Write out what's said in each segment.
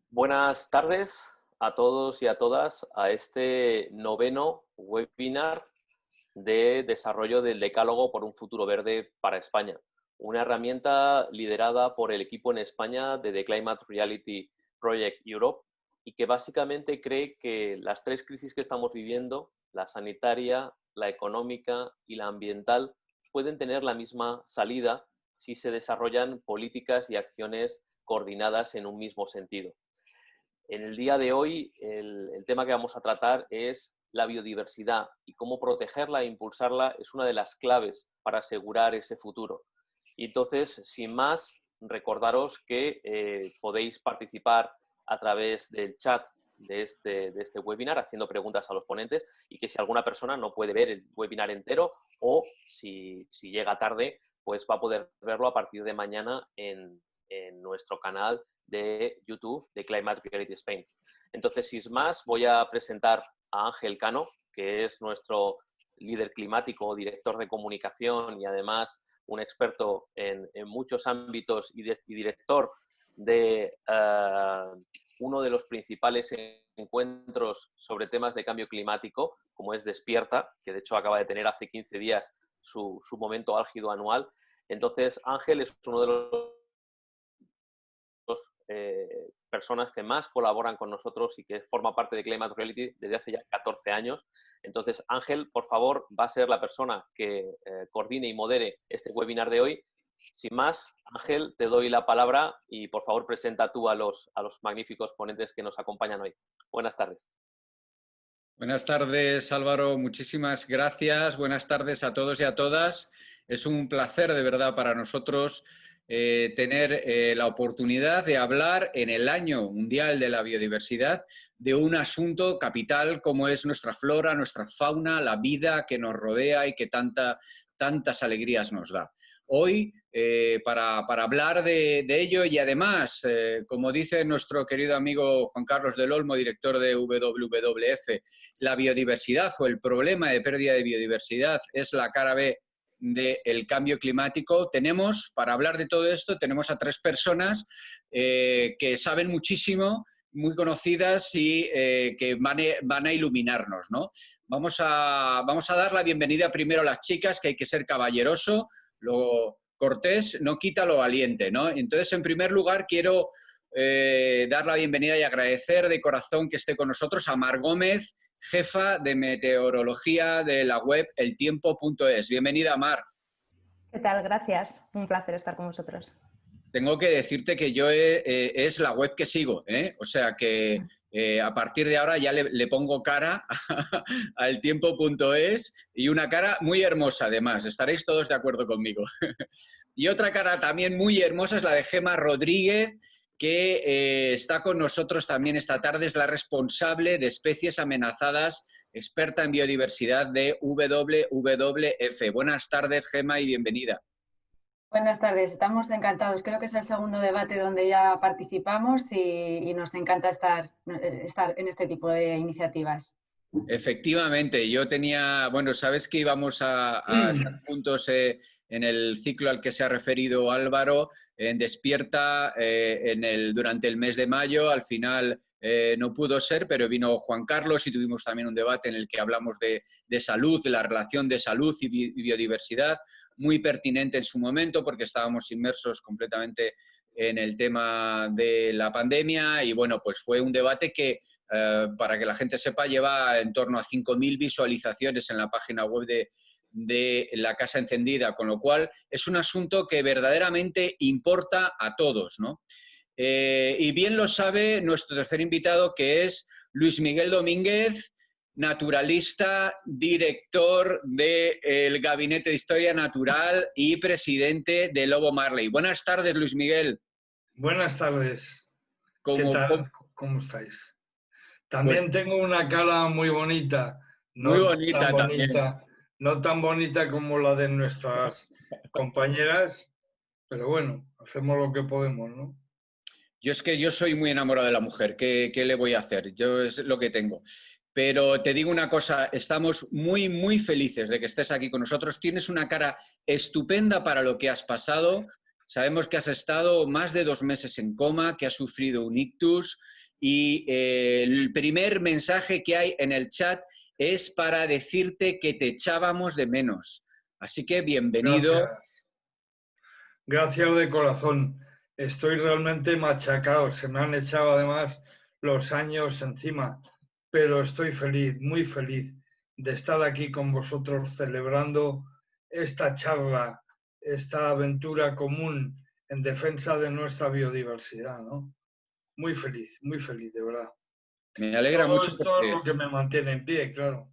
Buenas tardes a todos y a todas a este noveno webinar de desarrollo del Decálogo por un futuro verde para España. Una herramienta liderada por el equipo en España de The Climate Reality Project Europe y que básicamente cree que las tres crisis que estamos viviendo, la sanitaria, la económica y la ambiental, pueden tener la misma salida si se desarrollan políticas y acciones coordinadas en un mismo sentido. En el día de hoy, el tema que vamos a tratar es la biodiversidad y cómo protegerla e impulsarla es una de las claves para asegurar ese futuro. Y entonces, sin más, recordaros que podéis participar a través del chat de este webinar haciendo preguntas a los ponentes y que si alguna persona no puede ver el webinar entero o si llega tarde, pues va a poder verlo a partir de mañana en nuestro canal de YouTube de Climate Reality Spain. Entonces, sin más, voy a presentar a Ángel Cano, que es nuestro líder climático, director de comunicación y además un experto en muchos ámbitos y director de uno de los principales encuentros sobre temas de cambio climático, como es Despierta, que de hecho acaba de tener hace 15 días su momento álgido anual. Entonces, Ángel es uno de los personas que más colaboran con nosotros y que forma parte de Climate Reality desde hace ya 14 años. Entonces, Ángel, por favor, va a ser la persona que coordine y modere este webinar de hoy. Sin más, Ángel, te doy la palabra y por favor presenta tú a los magníficos ponentes que nos acompañan hoy. Buenas tardes. Buenas tardes, Álvaro. Muchísimas gracias. Buenas tardes a todos y a todas. Es un placer de verdad para nosotros tener la oportunidad de hablar en el Año Mundial de la Biodiversidad de un asunto capital como es nuestra flora, nuestra fauna, la vida que nos rodea y que tantas alegrías nos da. Hoy, para hablar de ello y además, como dice nuestro querido amigo Juan Carlos del Olmo, director de WWF, la biodiversidad o el problema de pérdida de biodiversidad es la cara B del cambio climático. Para hablar de todo esto, tenemos a tres personas que saben muchísimo, muy conocidas y que van a iluminarnos, ¿no? Vamos a dar la bienvenida primero a las chicas, que hay que ser caballeroso, lo cortés no quita lo valiente, ¿no? Entonces, en primer lugar, quiero dar la bienvenida y agradecer de corazón que esté con nosotros a Mar Gómez, jefa de meteorología de la web eltiempo.es. Bienvenida, Mar. ¿Qué tal? Gracias. Un placer estar con vosotros. Tengo que decirte que yo es la web que sigo, ¿eh? O sea que a partir de ahora ya le pongo cara a eltiempo.es y una cara muy hermosa además. Estaréis todos de acuerdo conmigo. Y otra cara también muy hermosa es la de Gemma Rodríguez, que está con nosotros también esta tarde. Es la responsable de especies amenazadas, experta en biodiversidad de WWF. Buenas tardes, Gemma, y bienvenida. Buenas tardes, estamos encantados. Creo que es el segundo debate donde ya participamos y nos encanta estar en este tipo de iniciativas. Efectivamente, yo tenía, bueno, sabes que íbamos a estar juntos en el ciclo al que se ha referido Álvaro, en Despierta, durante el mes de mayo. Al final no pudo ser, pero vino Juan Carlos y tuvimos también un debate en el que hablamos de salud, de la relación de salud y biodiversidad, muy pertinente en su momento porque estábamos inmersos completamente en el tema de la pandemia y bueno, pues fue un debate que, para que la gente sepa, lleva en torno a 5.000 visualizaciones en la página web de La Casa Encendida, con lo cual es un asunto que verdaderamente importa a todos, ¿no? Y bien lo sabe nuestro tercer invitado, que es Luis Miguel Domínguez, naturalista, director del Gabinete de Historia Natural y presidente de Lobo Marley. Buenas tardes, Luis Miguel. Buenas tardes. ¿Qué tal? ¿Cómo estáis? También pues, tengo una cara muy bonita. Muy bonita también. No tan bonita como la de nuestras compañeras, pero bueno, hacemos lo que podemos, ¿no? Yo soy muy enamorado de la mujer. ¿Qué le voy a hacer? Yo es lo que tengo. Pero te digo una cosa, estamos muy, muy felices de que estés aquí con nosotros. Tienes una cara estupenda para lo que has pasado. Sabemos que has estado más de 2 meses en coma, que has sufrido un ictus y el primer mensaje que hay en el chat es para decirte que te echábamos de menos. Así que bienvenido. Gracias. Gracias de corazón. Estoy realmente machacado. Se me han echado además los años encima, pero estoy feliz, muy feliz de estar aquí con vosotros celebrando esta charla, esta aventura común en defensa de nuestra biodiversidad, ¿no? Muy feliz, de verdad. Me alegra Todo mucho esto es lo que me mantiene en pie, claro.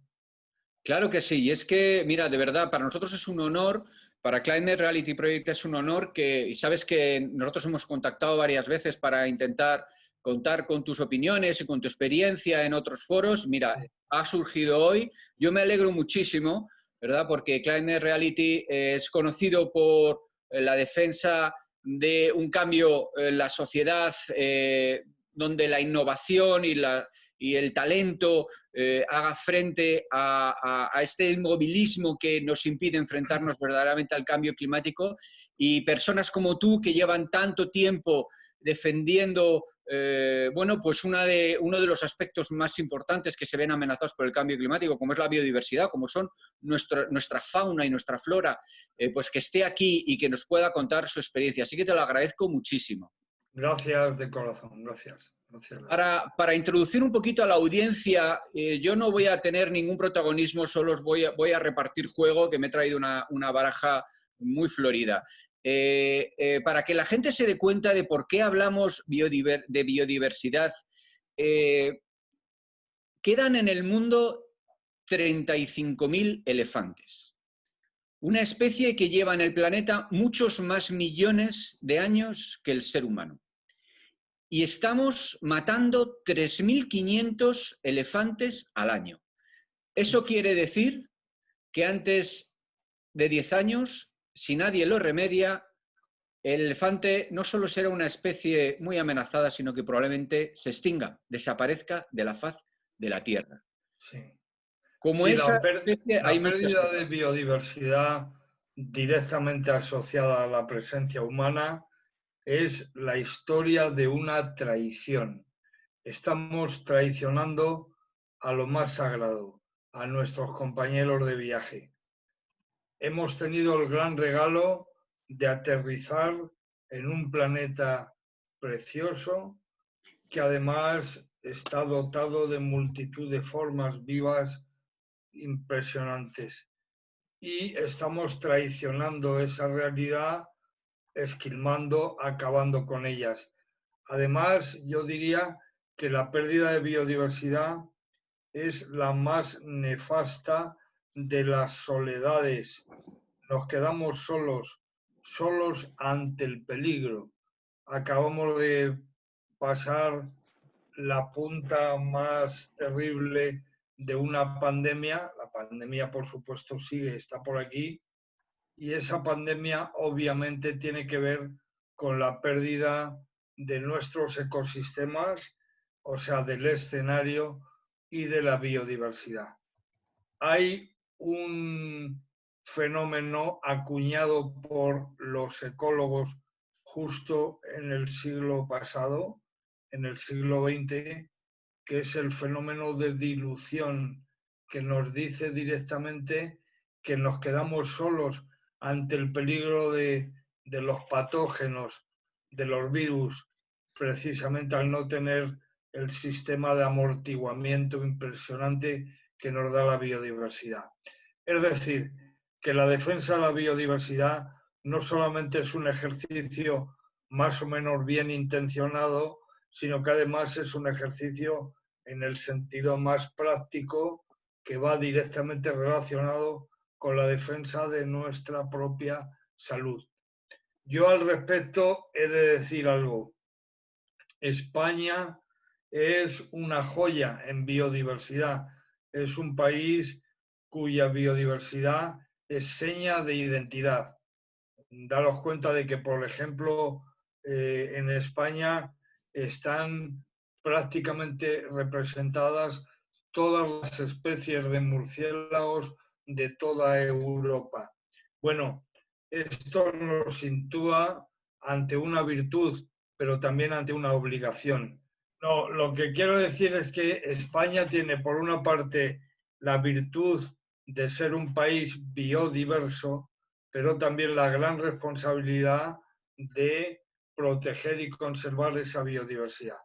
Claro que sí, y es que, mira, de verdad, para nosotros es un honor, para Climate Reality Project es un honor que, y sabes que nosotros hemos contactado varias veces para intentar contar con tus opiniones y con tu experiencia en otros foros. Mira, Sí. ha surgido hoy, yo me alegro muchísimo, ¿verdad? Porque Climate Reality es conocido por la defensa de un cambio en la sociedad donde la innovación y el talento haga frente a este inmovilismo que nos impide enfrentarnos verdaderamente al cambio climático, y personas como tú que llevan tanto tiempo defendiendo bueno, pues uno de los aspectos más importantes que se ven amenazados por el cambio climático, como es la biodiversidad, como son nuestra fauna y nuestra flora, pues que esté aquí y que nos pueda contar su experiencia. Así que te lo agradezco muchísimo. Gracias de corazón, gracias. Para introducir un poquito a la audiencia, yo no voy a tener ningún protagonismo, solo os voy a repartir juego, que me he traído una baraja muy florida. Para que la gente se dé cuenta de por qué hablamos de biodiversidad, quedan en el mundo 35.000 elefantes. Una especie que lleva en el planeta muchos más millones de años que el ser humano. Y estamos matando 3.500 elefantes al año. Eso quiere decir que antes de 10 años, si nadie lo remedia, el elefante no solo será una especie muy amenazada, sino que probablemente se extinga, desaparezca de la faz de la Tierra. Sí. Como Sí, esa especie, hay la muchas pérdida otras. de biodiversidad directamente asociada a la presencia humana es la historia de una traición. Estamos traicionando a lo más sagrado, a nuestros compañeros de viaje. Hemos tenido el gran regalo de aterrizar en un planeta precioso que además está dotado de multitud de formas vivas impresionantes. Y estamos traicionando esa realidad, esquilmando, acabando con ellas. Además, yo diría que la pérdida de biodiversidad es la más nefasta de las soledades. Nos quedamos solos ante el peligro. Acabamos de pasar la punta más terrible de una pandemia. La pandemia, por supuesto, sigue, está por aquí. Y esa pandemia obviamente tiene que ver con la pérdida de nuestros ecosistemas, o sea, del escenario y de la biodiversidad. Hay un fenómeno acuñado por los ecólogos justo en el siglo pasado, en el siglo XX, que es el fenómeno de dilución, que nos dice directamente que nos quedamos solos ante el peligro de los patógenos, de los virus, precisamente al no tener el sistema de amortiguamiento impresionante que nos da la biodiversidad. Es decir, que la defensa de la biodiversidad no solamente es un ejercicio más o menos bien intencionado, sino que además es un ejercicio en el sentido más práctico que va directamente relacionado con la defensa de nuestra propia salud. Yo al respecto he de decir algo. España es una joya en biodiversidad. Es un país cuya biodiversidad es seña de identidad. Daros cuenta de que, por ejemplo, en España están prácticamente representadas todas las especies de murciélagos de toda Europa. Bueno, esto nos sitúa ante una virtud, pero también ante una obligación. No, lo que quiero decir es que España tiene, por una parte, la virtud de ser un país biodiverso, pero también la gran responsabilidad de proteger y conservar esa biodiversidad.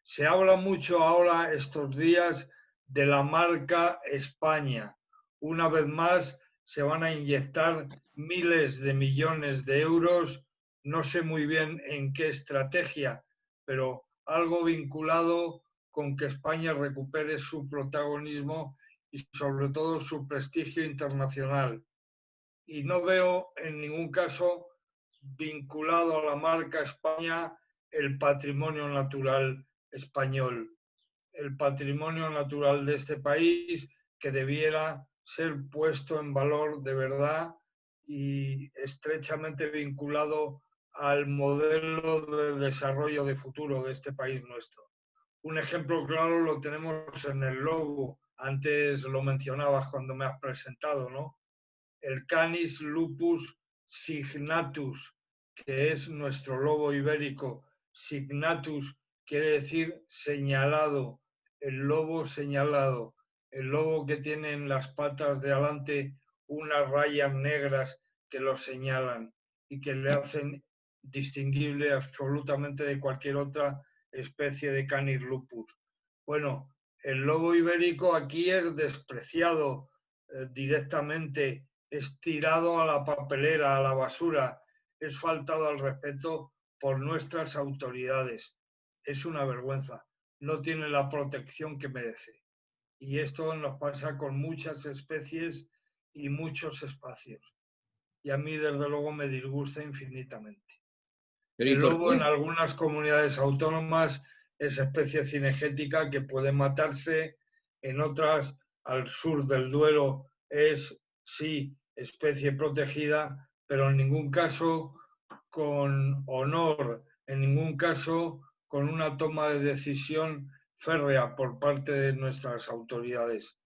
Se habla mucho ahora estos días de la marca España. Una vez más se van a inyectar miles de millones de euros, no sé muy bien en qué estrategia, pero algo vinculado con que España recupere su protagonismo y sobre todo su prestigio internacional. Y no veo en ningún caso vinculado a la marca España el patrimonio natural español, el patrimonio natural de este país que debiera ser puesto en valor de verdad y estrechamente vinculado al modelo de desarrollo de futuro de este país nuestro. Un ejemplo claro lo tenemos en el logo, antes lo mencionabas cuando me has presentado, ¿no? El Canis lupus signatus, que es nuestro lobo ibérico. Signatus quiere decir señalado, el lobo señalado, el lobo que tiene en las patas de adelante unas rayas negras que lo señalan y que le hacen distinguible absolutamente de cualquier otra especie de Canis lupus. Bueno, el lobo ibérico aquí es despreciado directamente, es tirado a la papelera, a la basura, es faltado al respeto por nuestras autoridades. Es una vergüenza, no tiene la protección que merece. Y esto nos pasa con muchas especies y muchos espacios. Y a mí, desde luego, me disgusta infinitamente. El lobo en algunas comunidades autónomas es especie cinegética que puede matarse, en otras, al sur del Duero, es, sí, especie protegida, pero en ningún caso con honor, en ningún caso con una toma de decisión férrea por parte de nuestras autoridades.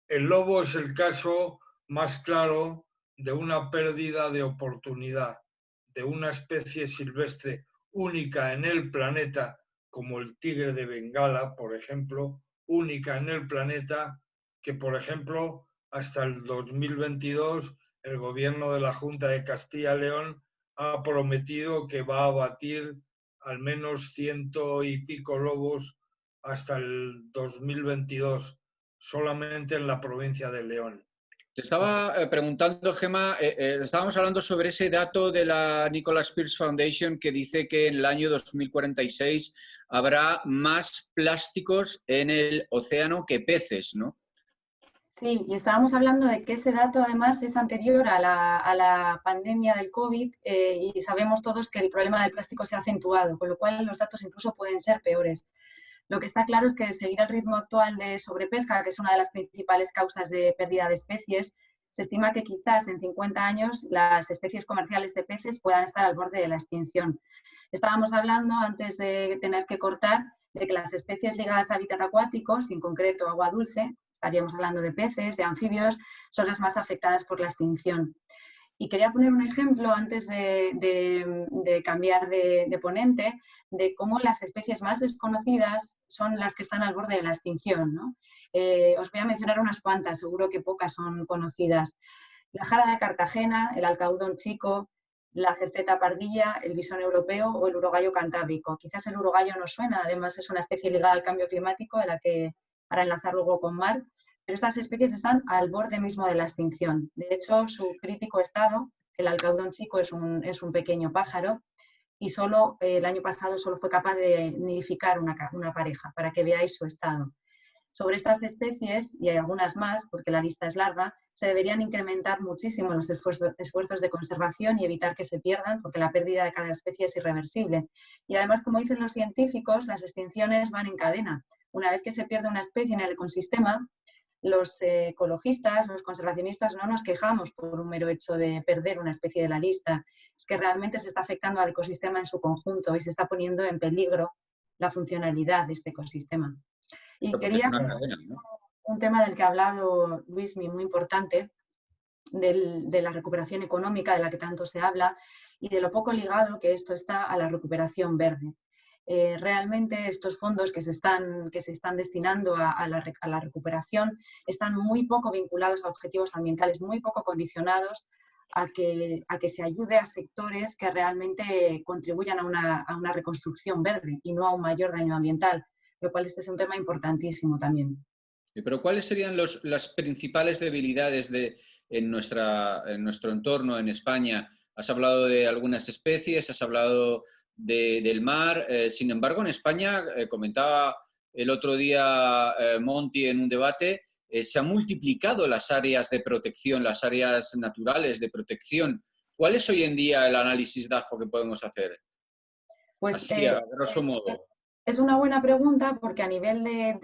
El lobo es el caso más claro de una pérdida de oportunidad, de una especie silvestre única en el planeta, como el tigre de Bengala, por ejemplo, única en el planeta, que, por ejemplo, hasta el 2022 el gobierno de la Junta de Castilla y León ha prometido que va a abatir al menos 100 y pico lobos hasta el 2022, solamente en la provincia de León. Te estaba preguntando, Gemma, estábamos hablando sobre ese dato de la Nicholas Pearce Foundation que dice que en el año 2046 habrá más plásticos en el océano que peces, ¿no? Sí, y estábamos hablando de que ese dato además es anterior a la pandemia del COVID y sabemos todos que el problema del plástico se ha acentuado, con lo cual los datos incluso pueden ser peores. Lo que está claro es que seguir el ritmo actual de sobrepesca, que es una de las principales causas de pérdida de especies, se estima que quizás en 50 años las especies comerciales de peces puedan estar al borde de la extinción. Estábamos hablando, antes de tener que cortar, de que las especies ligadas a hábitat acuáticos, en concreto agua dulce, estaríamos hablando de peces, de anfibios, son las más afectadas por la extinción. Y quería poner un ejemplo antes de cambiar de ponente, de cómo las especies más desconocidas son las que están al borde de la extinción, ¿no? Os voy a mencionar unas cuantas, seguro que pocas son conocidas. La jara de Cartagena, el alcaudón chico, la cerceta pardilla, el bisón europeo o el urogallo cantábrico. Quizás el urogallo no suena, además es una especie ligada al cambio climático, de la que, para enlazar luego con mar, pero estas especies están al borde mismo de la extinción. De hecho, su crítico estado, el alcaudón chico es un pequeño pájaro y solo el año pasado solo fue capaz de nidificar una pareja, para que veáis su estado. Sobre estas especies, y hay algunas más, porque la lista es larga, se deberían incrementar muchísimo los esfuerzos de conservación y evitar que se pierdan, porque la pérdida de cada especie es irreversible. Y además, como dicen los científicos, las extinciones van en cadena. Una vez que se pierde una especie en el ecosistema, los ecologistas, los conservacionistas no nos quejamos por un mero hecho de perder una especie de la lista. Es que realmente se está afectando al ecosistema en su conjunto y se está poniendo en peligro la funcionalidad de este ecosistema. Y quería cadena, ¿no? un tema del que ha hablado Luismi muy importante, de la recuperación económica de la que tanto se habla y de lo poco ligado que esto está a la recuperación verde. Realmente estos fondos que se están destinando a la recuperación están muy poco vinculados a objetivos ambientales, muy poco condicionados a que se ayude a sectores que realmente contribuyan a una reconstrucción verde y no a un mayor daño ambiental, lo cual este es un tema importantísimo también. Pero ¿cuáles serían las principales debilidades en nuestro entorno, en España? Has hablado de algunas especies, has hablado del mar. Sin embargo, en España, comentaba el otro día Monti en un debate, se han multiplicado las áreas de protección, las áreas naturales de protección. ¿Cuál es hoy en día el análisis DAFO que podemos hacer? Pues, así, a grosso modo. Es una buena pregunta porque a nivel de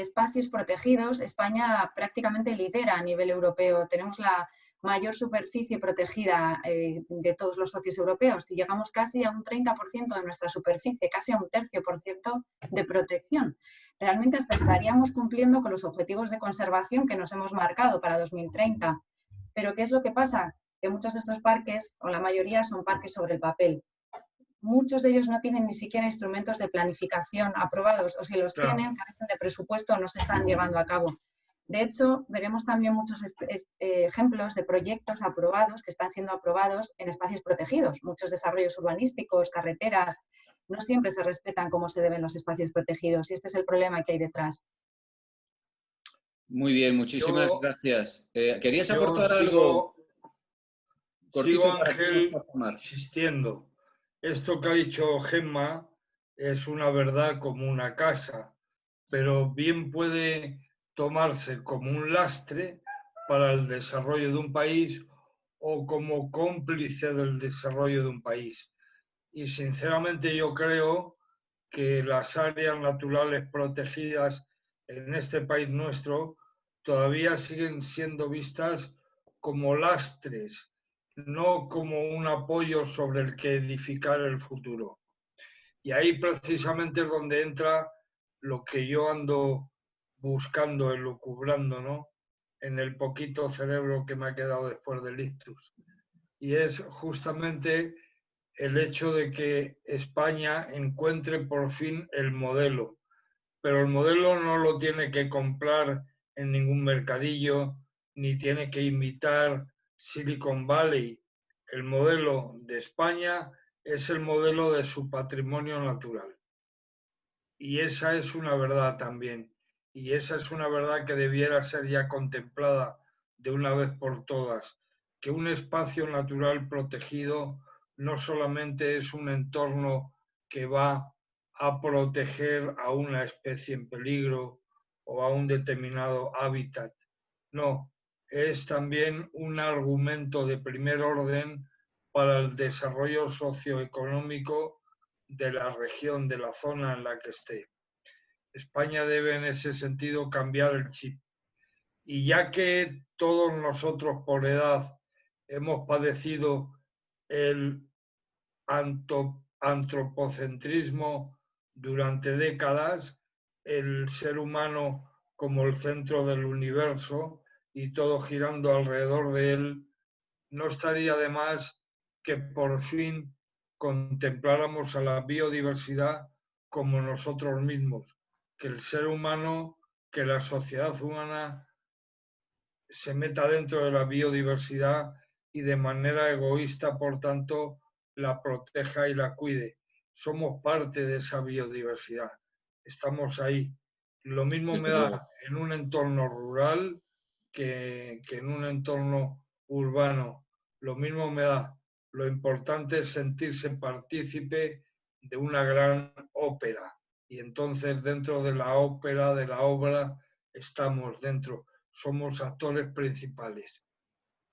espacios protegidos, España prácticamente lidera a nivel europeo. Tenemos la mayor superficie protegida de todos los socios europeos y llegamos casi a un 30% de nuestra superficie, casi a un 1/3% de protección. Realmente hasta estaríamos cumpliendo con los objetivos de conservación que nos hemos marcado para 2030. Pero ¿qué es lo que pasa? Que muchos de estos parques, o la mayoría, son parques sobre el papel. Muchos de ellos no tienen ni siquiera instrumentos de planificación aprobados, o si los tienen, carecen de presupuesto o no se están llevando a cabo. De hecho, veremos también muchos ejemplos de proyectos aprobados que están siendo aprobados en espacios protegidos. Muchos desarrollos urbanísticos, carreteras, no siempre se respetan como se deben los espacios protegidos y este es el problema que hay detrás. Muy bien, muchísimas gracias. ¿Querías aportar algo? Sigo, Ángel, insistiendo. Esto que ha dicho Gemma es una verdad como una casa, pero bien puede tomarse como un lastre para el desarrollo de un país o como cómplice del desarrollo de un país. Y sinceramente yo creo que las áreas naturales protegidas en este país nuestro todavía siguen siendo vistas como lastres, no como un apoyo sobre el que edificar el futuro. Y ahí precisamente es donde entra lo que yo ando buscando, elucubrando, ¿no? En el poquito cerebro que me ha quedado después del ictus. Y es justamente el hecho de que España encuentre por fin el modelo. Pero el modelo no lo tiene que comprar en ningún mercadillo, ni tiene que imitar Silicon Valley. El modelo de España es el modelo de su patrimonio natural. Y esa es una verdad también. Y esa es una verdad que debiera ser ya contemplada de una vez por todas. Que un espacio natural protegido no solamente es un entorno que va a proteger a una especie en peligro o a un determinado hábitat. No, es también un argumento de primer orden para el desarrollo socioeconómico de la región, de la zona en la que esté. España debe en ese sentido cambiar el chip. Y ya que todos nosotros por edad hemos padecido el antropocentrismo durante décadas, el ser humano como el centro del universo y todo girando alrededor de él, no estaría de más que por fin contempláramos a la biodiversidad como nosotros mismos, que el ser humano, que la sociedad humana se meta dentro de la biodiversidad y de manera egoísta, por tanto, la proteja y la cuide. Somos parte de esa biodiversidad, estamos ahí. Lo mismo me da en un entorno rural que en un entorno urbano. Lo mismo me da. Lo importante es sentirse partícipe de una gran ópera. Y entonces dentro de la ópera, de la obra, estamos dentro. Somos actores principales.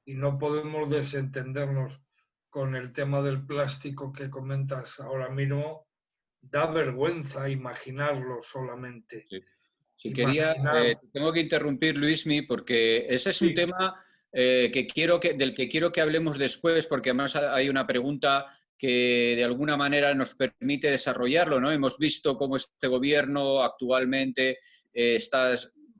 Y no podemos desentendernos con el tema del plástico que comentas ahora mismo. Da vergüenza imaginarlo solamente. Sí. Si quería, tengo que interrumpir, Luismi, porque ese es un tema del que quiero que hablemos después, porque además hay una pregunta que de alguna manera nos permite desarrollarlo, ¿no? Hemos visto cómo este gobierno actualmente está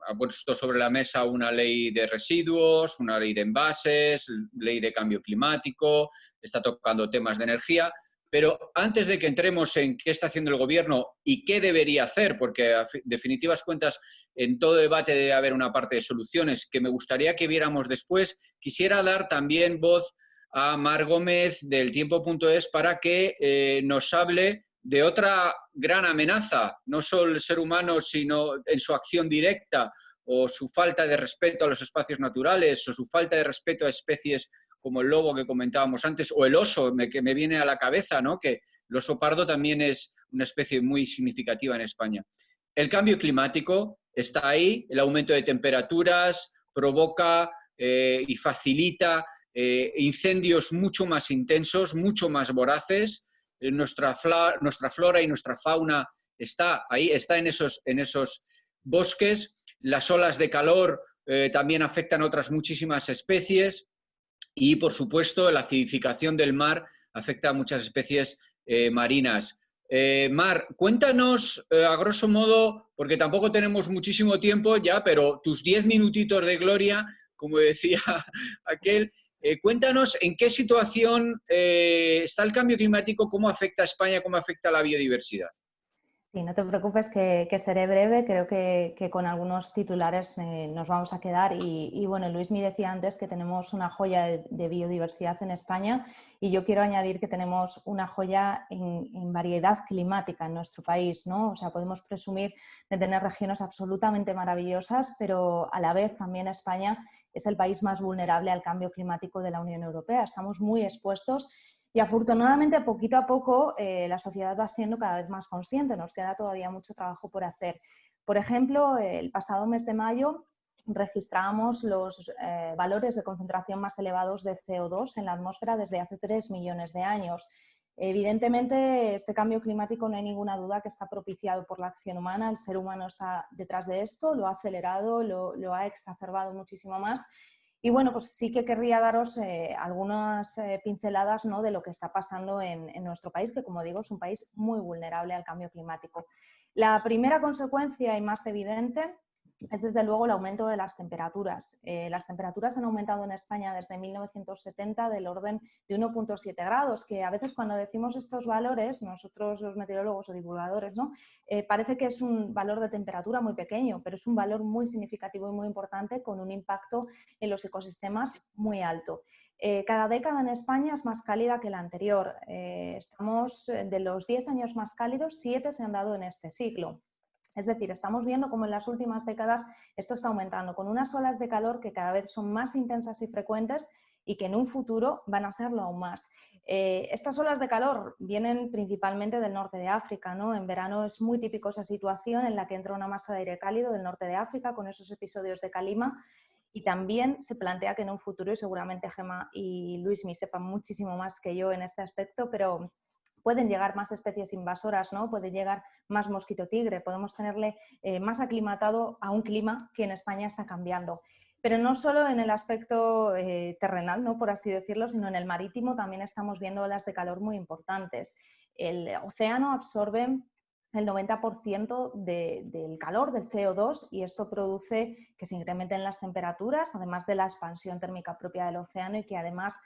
ha puesto sobre la mesa una ley de residuos, una ley de envases, ley de cambio climático, está tocando temas de energía. Pero antes de que entremos en qué está haciendo el Gobierno y qué debería hacer, porque a definitivas cuentas en todo debate debe haber una parte de soluciones que me gustaría que viéramos después, quisiera dar también voz a Mar Gómez del Tiempo.es para que nos hable de otra gran amenaza, no solo el ser humano, sino en su acción directa o su falta de respeto a los espacios naturales o su falta de respeto a especies como el lobo que comentábamos antes, o el oso, que me viene a la cabeza, ¿no? Que el oso pardo también es una especie muy significativa en España. El cambio climático está ahí, el aumento de temperaturas provoca y facilita incendios mucho más intensos, mucho más voraces. Nuestra flora y nuestra fauna está ahí, está en esos bosques. Las olas de calor también afectan a otras muchísimas especies. Y, por supuesto, la acidificación del mar afecta a muchas especies marinas. Mar, cuéntanos, a grosso modo, porque tampoco tenemos muchísimo tiempo ya, pero tus 10 minutitos de gloria, como decía aquel, cuéntanos en qué situación está el cambio climático, cómo afecta a España, cómo afecta a la biodiversidad. Sí, no te preocupes que seré breve, creo que con algunos titulares nos vamos a quedar y bueno, Luis me decía antes que tenemos una joya de biodiversidad en España y yo quiero añadir que tenemos una joya en variedad climática en nuestro país, ¿no? O sea, podemos presumir de tener regiones absolutamente maravillosas, pero a la vez también España es el país más vulnerable al cambio climático de la Unión Europea. Estamos muy expuestos. Y afortunadamente, poquito a poco, la sociedad va siendo cada vez más consciente. Nos queda todavía mucho trabajo por hacer. Por ejemplo, el pasado mes de mayo registramos los valores de concentración más elevados de CO2 en la atmósfera desde hace 3 millones de años. Evidentemente, este cambio climático no hay ninguna duda que está propiciado por la acción humana. El ser humano está detrás de esto, lo ha acelerado, lo ha exacerbado muchísimo más. Y bueno, pues sí que querría daros algunas pinceladas, ¿no?, de lo que está pasando en nuestro país, que como digo es un país muy vulnerable al cambio climático. La primera consecuencia y más evidente es desde luego el aumento de las temperaturas. Las temperaturas han aumentado en España desde 1970 del orden de 1,7 grados, que a veces cuando decimos estos valores, nosotros los meteorólogos o divulgadores, ¿no?, parece que es un valor de temperatura muy pequeño, pero es un valor muy significativo y muy importante con un impacto en los ecosistemas muy alto. Cada década en España es más cálida que la anterior. Estamos de los 10 años más cálidos, 7 se han dado en este siglo. Es decir, estamos viendo cómo en las últimas décadas esto está aumentando, con unas olas de calor que cada vez son más intensas y frecuentes y que en un futuro van a serlo aún más. Estas olas de calor vienen principalmente del norte de África, ¿no? En verano es muy típico esa situación en la que entra una masa de aire cálido del norte de África con esos episodios de calima. Y también se plantea que en un futuro, y seguramente Gemma y Luis me sepan muchísimo más que yo en este aspecto, pero pueden llegar más especies invasoras, ¿no? Puede llegar más mosquito tigre, podemos tenerle más aclimatado a un clima que en España está cambiando. Pero no solo en el aspecto terrenal, ¿no?, por así decirlo, sino en el marítimo también estamos viendo olas de calor muy importantes. El océano absorbe el 90% del calor, del CO2, y esto produce que se incrementen las temperaturas, además de la expansión térmica propia del océano y que además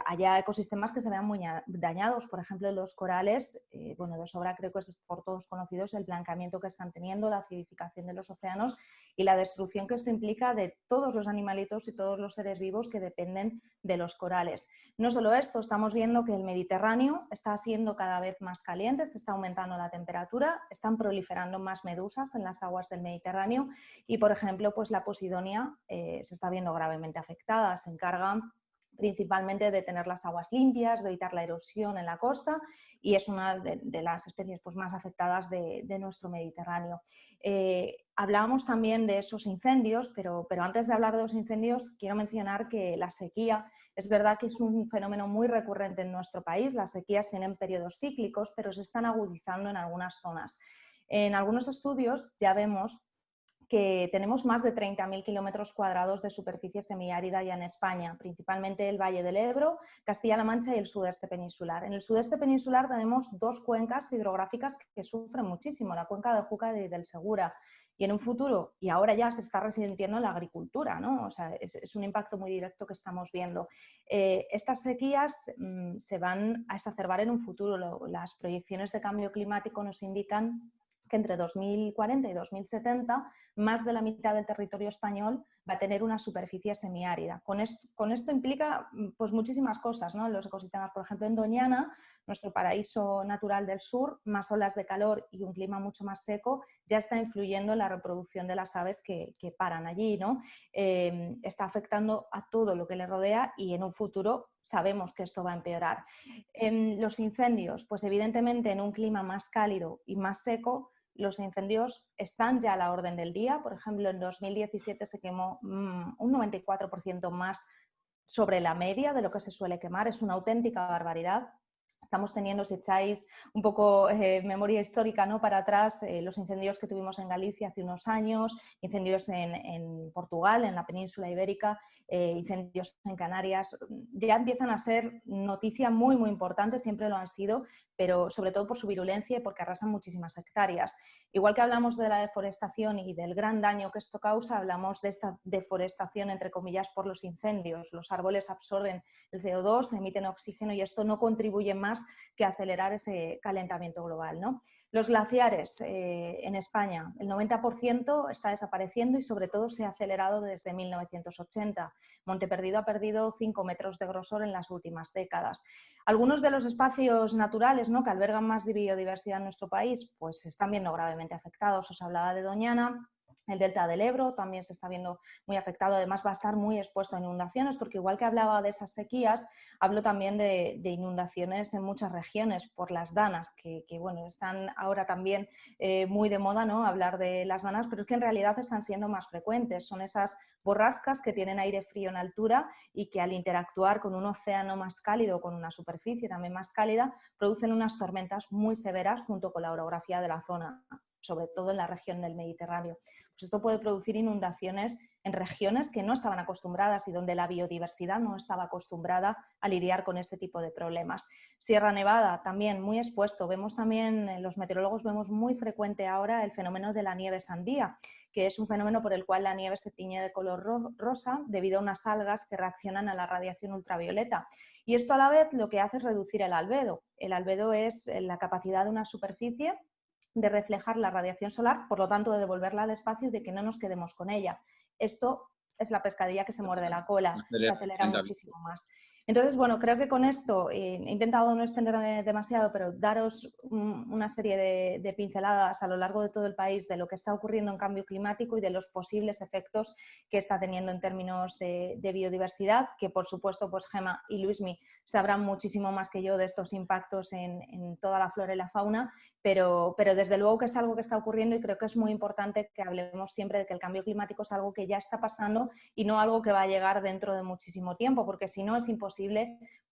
haya ecosistemas que se vean muy dañados. Por ejemplo, los corales, bueno, de sobra creo que es por todos conocidos el blancamiento que están teniendo, la acidificación de los océanos y la destrucción que esto implica de todos los animalitos y todos los seres vivos que dependen de los corales. No solo esto, estamos viendo que el Mediterráneo está siendo cada vez más caliente, se está aumentando la temperatura, están proliferando más medusas en las aguas del Mediterráneo y, por ejemplo, pues la Posidonia se está viendo gravemente afectada, se encarga principalmente de tener las aguas limpias, de evitar la erosión en la costa y es una de las especies pues, más afectadas de nuestro Mediterráneo. Hablábamos también de esos incendios, pero antes de hablar de los incendios quiero mencionar que la sequía es verdad que es un fenómeno muy recurrente en nuestro país. Las sequías tienen periodos cíclicos, pero se están agudizando en algunas zonas. En algunos estudios ya vemos que tenemos más de 30.000 kilómetros cuadrados de superficie semiárida ya en España, principalmente el Valle del Ebro, Castilla-La Mancha y el sudeste peninsular. En el sudeste peninsular tenemos dos cuencas hidrográficas que sufren muchísimo, la cuenca del Júcar y del Segura. y en un futuro, y ahora ya se está resintiendo en la agricultura, ¿no? O sea, es un impacto muy directo que estamos viendo. Estas sequías se van a exacerbar en un futuro. Las proyecciones de cambio climático nos indican que entre 2040 y 2070 más de la mitad del territorio español va a tener una superficie semiárida. Con esto implica pues, muchísimas cosas, ¿no? Los ecosistemas, por ejemplo, en Doñana, nuestro paraíso natural del sur, más olas de calor y un clima mucho más seco, ya está influyendo en la reproducción de las aves que paran allí, ¿no? Está afectando a todo lo que le rodea y en un futuro sabemos que esto va a empeorar. Los incendios, pues evidentemente en un clima más cálido y más seco, los incendios están ya a la orden del día. Por ejemplo, en 2017 se quemó un 94% más sobre la media de lo que se suele quemar. Es una auténtica barbaridad. Estamos teniendo, si echáis un poco memoria histórica, ¿no? Para atrás, los incendios que tuvimos en Galicia hace unos años, incendios en Portugal, en la península ibérica, incendios en Canarias, ya empiezan a ser noticia muy, muy importante, siempre lo han sido, pero sobre todo por su virulencia y porque arrasan muchísimas hectáreas. Igual que hablamos de la deforestación y del gran daño que esto causa, hablamos de esta deforestación, entre comillas, por los incendios. Los árboles absorben el CO2, emiten oxígeno y esto no contribuye más que a acelerar ese calentamiento global, ¿no? Los glaciares en España, el 90% está desapareciendo y sobre todo se ha acelerado desde 1980. Monteperdido ha perdido 5 metros de grosor en las últimas décadas. Algunos de los espacios naturales, ¿no? Que albergan más biodiversidad en nuestro país, pues se están viendo gravemente afectados. Os hablaba de Doñana. El delta del Ebro también se está viendo muy afectado, además va a estar muy expuesto a inundaciones, porque igual que hablaba de esas sequías, hablo también de inundaciones en muchas regiones por las danas, que bueno, están ahora también muy de moda, ¿no? Hablar de las danas, pero es que en realidad están siendo más frecuentes. Son esas borrascas que tienen aire frío en altura y que al interactuar con un océano más cálido, con una superficie también más cálida, producen unas tormentas muy severas junto con la orografía de la zona, sobre todo en la región del Mediterráneo. Pues esto puede producir inundaciones en regiones que no estaban acostumbradas y donde la biodiversidad no estaba acostumbrada a lidiar con este tipo de problemas. Sierra Nevada también muy expuesto. Vemos también, los meteorólogos vemos muy frecuente ahora el fenómeno de la nieve sandía, que es un fenómeno por el cual la nieve se tiñe de color rosa debido a unas algas que reaccionan a la radiación ultravioleta. Y esto a la vez lo que hace es reducir el albedo. El albedo es la capacidad de una superficie de reflejar la radiación solar, por lo tanto de devolverla al espacio y de que no nos quedemos con ella. Esto es la pescadilla que se muerde la cola, se acelera muchísimo más. Entonces, bueno, creo que con esto he intentado no extenderme demasiado, pero daros una serie de pinceladas a lo largo de todo el país de lo que está ocurriendo en cambio climático y de los posibles efectos que está teniendo en términos de biodiversidad, que por supuesto, pues Gemma y Luismi sabrán muchísimo más que yo de estos impactos en toda la flora y la fauna, pero desde luego que es algo que está ocurriendo y creo que es muy importante que hablemos siempre de que el cambio climático es algo que ya está pasando y no algo que va a llegar dentro de muchísimo tiempo, porque si no es imposible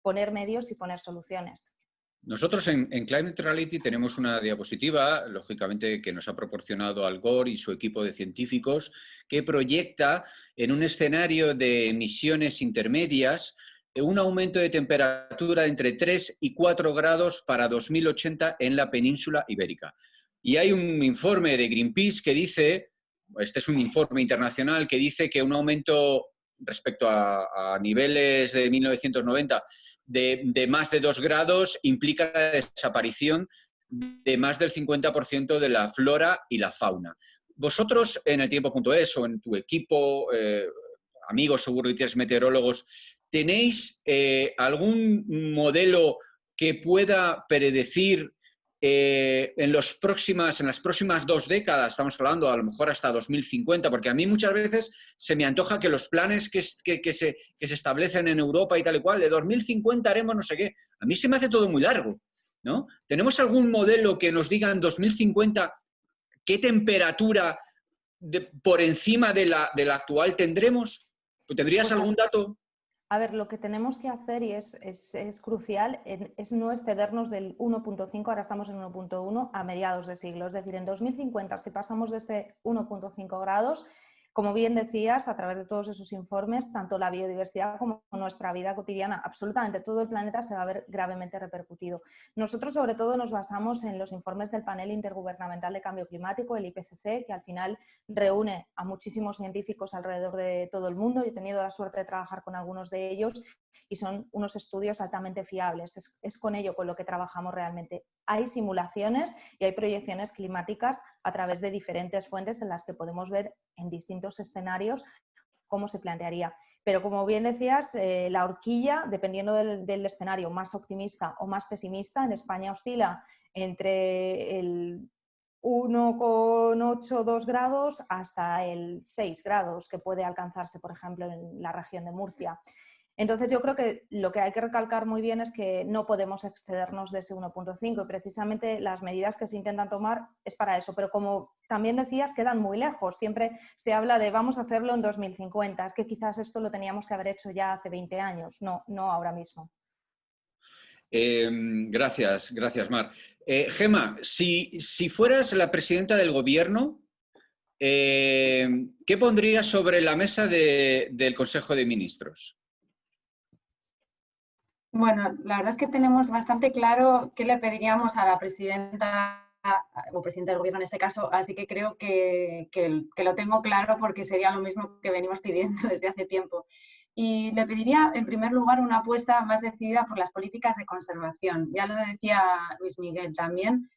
poner medios y poner soluciones. Nosotros en Climate Reality tenemos una diapositiva, lógicamente, que nos ha proporcionado Al Gore y su equipo de científicos, que proyecta en un escenario de emisiones intermedias un aumento de temperatura entre 3 y 4 grados para 2080 en la península ibérica. Y hay un informe de Greenpeace que dice, este es un informe internacional, que dice que un aumento respecto a niveles de 1990 de más de 2 grados implica la desaparición de más del 50% de la flora y la fauna. Vosotros en el tiempo.es o en tu equipo, amigos seguro y tienes meteorólogos, ¿tenéis algún modelo que pueda predecir en las próximas 2 décadas, estamos hablando a lo mejor hasta 2050, porque a mí muchas veces se me antoja que los planes que se establecen en Europa y tal y cual, de 2050 haremos no sé qué, a mí se me hace todo muy largo, ¿no? ¿Tenemos algún modelo que nos diga en 2050 qué temperatura por encima de la actual tendremos? ¿Tendrías algún dato? A ver, lo que tenemos que hacer, y es crucial, es no excedernos del 1.5, ahora estamos en 1.1, a mediados de siglo. Es decir, en 2050, si pasamos de ese 1.5 grados, Como bien decías, a través de todos esos informes, tanto la biodiversidad como nuestra vida cotidiana, absolutamente todo el planeta se va a ver gravemente repercutido. Nosotros, sobre todo, nos basamos en los informes del Panel Intergubernamental de Cambio Climático, el IPCC, que al final reúne a muchísimos científicos alrededor de todo el mundo. Yo he tenido la suerte de trabajar con algunos de ellos y son unos estudios altamente fiables. Es con ello con lo que trabajamos realmente. Hay simulaciones y hay proyecciones climáticas a través de diferentes fuentes en las que podemos ver en distintos escenarios cómo se plantearía. Pero como bien decías, la horquilla, dependiendo del escenario más optimista o más pesimista, en España oscila entre el 1,8, 2 grados hasta el 6 grados que puede alcanzarse, por ejemplo, en la región de Murcia. Entonces yo creo que lo que hay que recalcar muy bien es que no podemos excedernos de ese 1,5 y precisamente las medidas que se intentan tomar es para eso, pero como también decías, quedan muy lejos. Siempre se habla de vamos a hacerlo en 2050, es que quizás esto lo teníamos que haber hecho ya hace 20 años, no ahora mismo. Gracias, Mar. Gemma, si fueras la presidenta del gobierno, ¿qué pondrías sobre la mesa del Consejo de Ministros? Bueno, la verdad es que tenemos bastante claro qué le pediríamos a la presidenta o presidente del gobierno en este caso, así que creo que lo tengo claro porque sería lo mismo que venimos pidiendo desde hace tiempo. Y le pediría, en primer lugar, una apuesta más decidida por las políticas de conservación. Ya lo decía Luis Miguel también,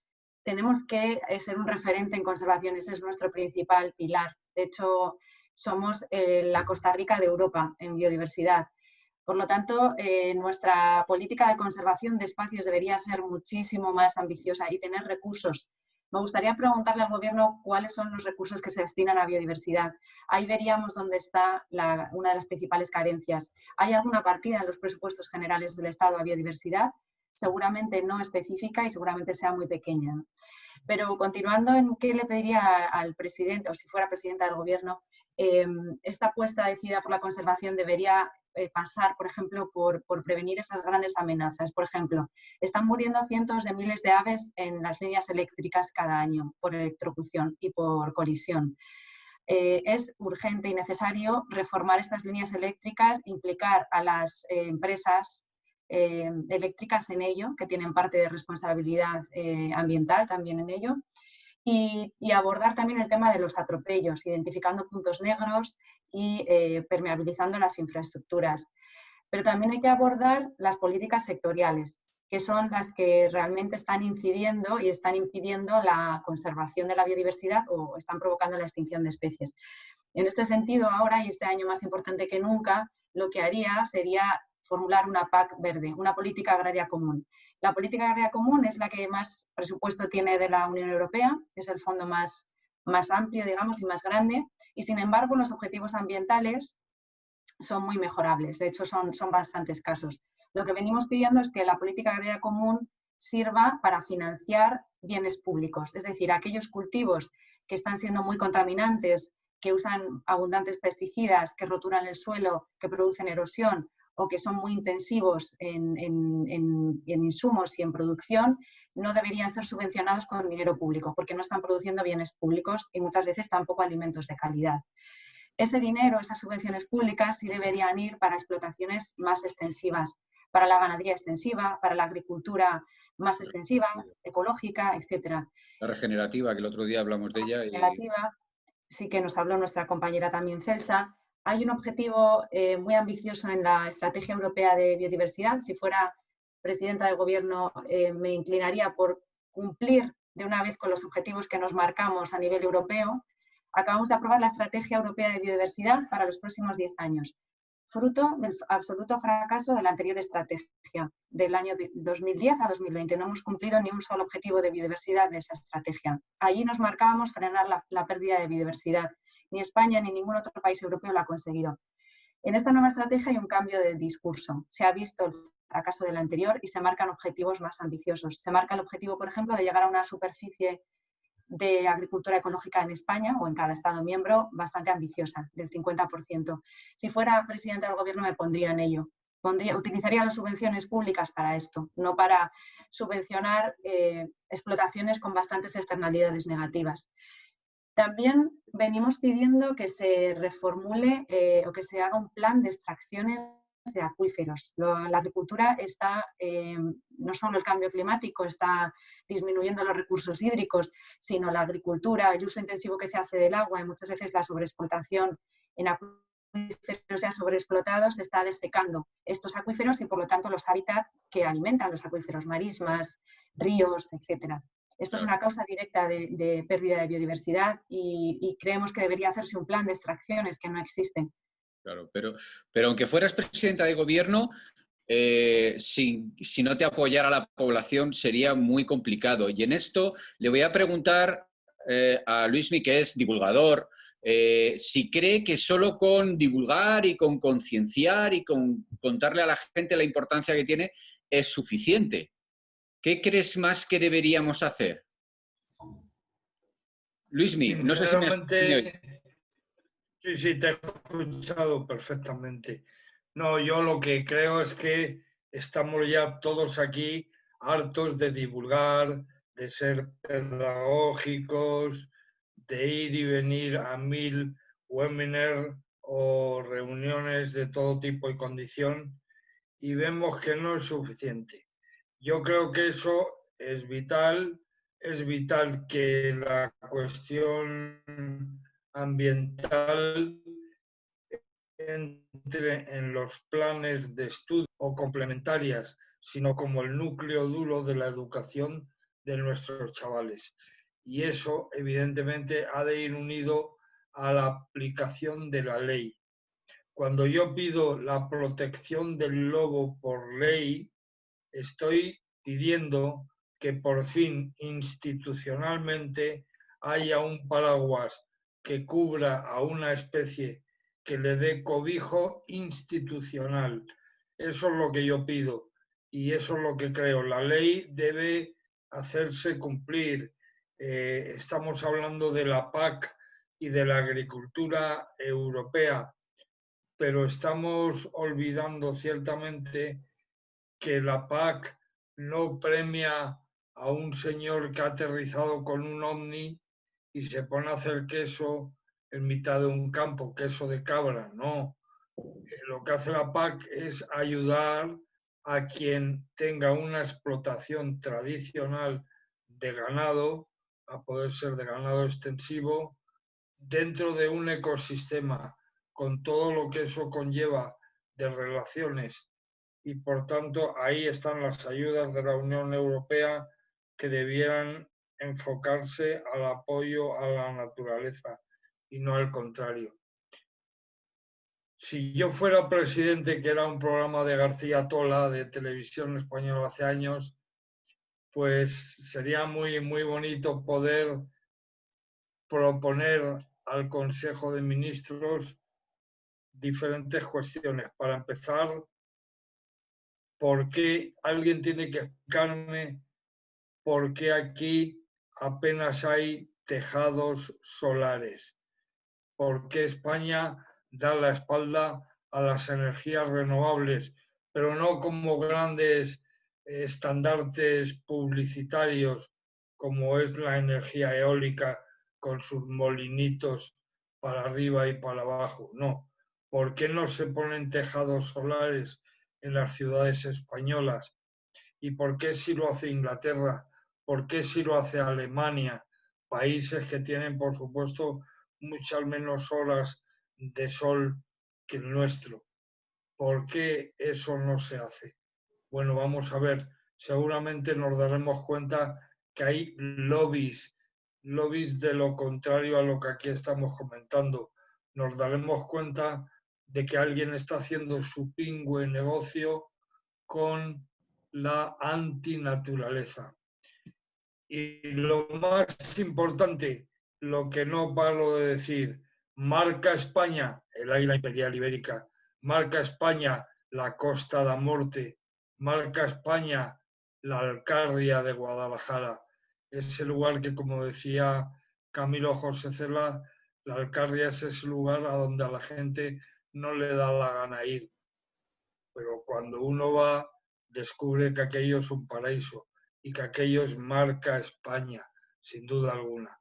tenemos que ser un referente en conservación, ese es nuestro principal pilar. De hecho, somos la Costa Rica de Europa en biodiversidad. Por lo tanto, nuestra política de conservación de espacios debería ser muchísimo más ambiciosa y tener recursos. Me gustaría preguntarle al Gobierno cuáles son los recursos que se destinan a biodiversidad. Ahí veríamos dónde está una de las principales carencias. ¿Hay alguna partida en los presupuestos generales del Estado a biodiversidad? Seguramente no específica y seguramente sea muy pequeña. Pero continuando en qué le pediría al presidente, o si fuera presidenta del Gobierno, esta apuesta decidida por la conservación debería pasar, por ejemplo, por prevenir esas grandes amenazas. Por ejemplo, están muriendo cientos de miles de aves en las líneas eléctricas cada año por electrocución y por colisión. Es urgente y necesario reformar estas líneas eléctricas, implicar a las empresas eléctricas en ello, que tienen parte de responsabilidad ambiental también en ello, y abordar también el tema de los atropellos, identificando puntos negros y permeabilizando las infraestructuras. Pero también hay que abordar las políticas sectoriales, que son las que realmente están incidiendo y están impidiendo la conservación de la biodiversidad o están provocando la extinción de especies. En este sentido, ahora y este año más importante que nunca, lo que haría sería formular una PAC verde, una política agraria común. La política agraria común es la que más presupuesto tiene de la Unión Europea, es el fondo más amplio, digamos, y más grande, y sin embargo los objetivos ambientales son muy mejorables, de hecho son bastante escasos. Lo que venimos pidiendo es que la política agraria común sirva para financiar bienes públicos, es decir, aquellos cultivos que están siendo muy contaminantes, que usan abundantes pesticidas, que roturan el suelo, que producen erosión, o que son muy intensivos en insumos y en producción, no deberían ser subvencionados con dinero público, porque no están produciendo bienes públicos y muchas veces tampoco alimentos de calidad. Ese dinero, esas subvenciones públicas, sí deberían ir para explotaciones más extensivas, para la ganadería extensiva, para la agricultura más extensiva, ecológica, etc. La regenerativa, que el otro día hablamos de ella. Regenerativa, sí que nos habló nuestra compañera también Celsa. Hay un objetivo muy ambicioso en la Estrategia Europea de Biodiversidad. Si fuera presidenta del Gobierno, me inclinaría por cumplir de una vez con los objetivos que nos marcamos a nivel europeo. Acabamos de aprobar la Estrategia Europea de Biodiversidad para los próximos 10 años, fruto del absoluto fracaso de la anterior estrategia, del año 2010 a 2020. No hemos cumplido ni un solo objetivo de biodiversidad de esa estrategia. Allí nos marcábamos frenar la pérdida de biodiversidad. Ni España ni ningún otro país europeo lo ha conseguido. En esta nueva estrategia hay un cambio de discurso. Se ha visto el fracaso del anterior y se marcan objetivos más ambiciosos. Se marca el objetivo, por ejemplo, de llegar a una superficie de agricultura ecológica en España o en cada Estado miembro bastante ambiciosa, del 50%. Si fuera presidenta del Gobierno me pondría en ello. Utilizaría las subvenciones públicas para esto, no para subvencionar explotaciones con bastantes externalidades negativas. También venimos pidiendo que se reformule o que se haga un plan de extracciones de acuíferos. La agricultura está, no solo el cambio climático está disminuyendo los recursos hídricos, sino la agricultura, el uso intensivo que se hace del agua y muchas veces la sobreexplotación en acuíferos ya sobreexplotados está desecando estos acuíferos y por lo tanto los hábitats que alimentan los acuíferos, marismas, ríos, etcétera. Esto es una causa directa de pérdida de biodiversidad y creemos que debería hacerse un plan de extracciones que no existen. Claro, pero aunque fueras presidenta de gobierno, si no te apoyara la población sería muy complicado. Y en esto le voy a preguntar a Luismi, que es divulgador, si cree que solo con divulgar y con concienciar y con contarle a la gente la importancia que tiene es suficiente. ¿Qué crees más que deberíamos hacer? Luismi, no sé si me oyes. Sí, te he escuchado perfectamente. No, yo lo que creo es que estamos ya todos aquí hartos de divulgar, de ser pedagógicos, de ir y venir a 1000 webinars o reuniones de todo tipo y condición y vemos que no es suficiente. Yo creo que eso es vital que la cuestión ambiental entre en los planes de estudio o complementarias, sino como el núcleo duro de la educación de nuestros chavales. Y eso, evidentemente, ha de ir unido a la aplicación de la ley. Cuando yo pido la protección del lobo por ley, estoy pidiendo que por fin institucionalmente haya un paraguas que cubra a una especie, que le dé cobijo institucional. Eso es lo que yo pido y eso es lo que creo. La ley debe hacerse cumplir. Estamos hablando de la PAC y de la agricultura europea, pero estamos olvidando ciertamente que la PAC no premia a un señor que ha aterrizado con un ovni y se pone a hacer queso en mitad de un campo, queso de cabra, no. Lo que hace la PAC es ayudar a quien tenga una explotación tradicional de ganado, a poder ser de ganado extensivo, dentro de un ecosistema, con todo lo que eso conlleva de relaciones. Y por tanto, ahí están las ayudas de la Unión Europea que debieran enfocarse al apoyo a la naturaleza y no al contrario. Si yo fuera presidente, que era un programa de García Tola de Televisión Española hace años, pues sería muy, muy bonito poder proponer al Consejo de Ministros diferentes cuestiones. Para empezar, ¿por qué alguien tiene que explicarme por qué aquí apenas hay tejados solares? ¿Por qué España da la espalda a las energías renovables, pero no como grandes estandartes publicitarios como es la energía eólica con sus molinitos para arriba y para abajo? No. ¿Por qué no se ponen tejados solares en las ciudades españolas? ¿Y por qué si lo hace Inglaterra? ¿Por qué si lo hace Alemania? Países que tienen, por supuesto, muchas menos horas de sol que el nuestro. ¿Por qué eso no se hace? Bueno, vamos a ver, seguramente nos daremos cuenta que hay lobbies de lo contrario a lo que aquí estamos comentando. Nos daremos cuenta de que alguien está haciendo su pingüe negocio con la antinaturaleza. Y lo más importante, lo que no paro de decir, marca España el águila imperial ibérica, marca España la Costa da Morte, marca España la Alcarria de Guadalajara, ese lugar que, como decía Camilo José Cela, la Alcarria es ese lugar a donde a la gente no le da la gana ir, pero cuando uno va descubre que aquello es un paraíso y que aquello es marca España, sin duda alguna,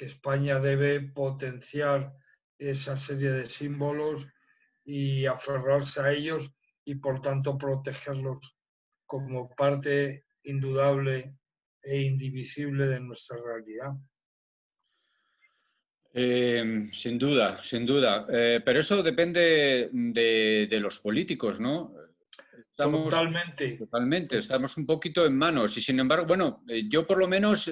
que España debe potenciar esa serie de símbolos y aferrarse a ellos y por tanto protegerlos como parte indudable e indivisible de nuestra realidad. Sin duda, sin duda. Pero eso depende de los políticos, ¿no? Totalmente. Totalmente, estamos un poquito en manos y sin embargo, bueno, yo por lo menos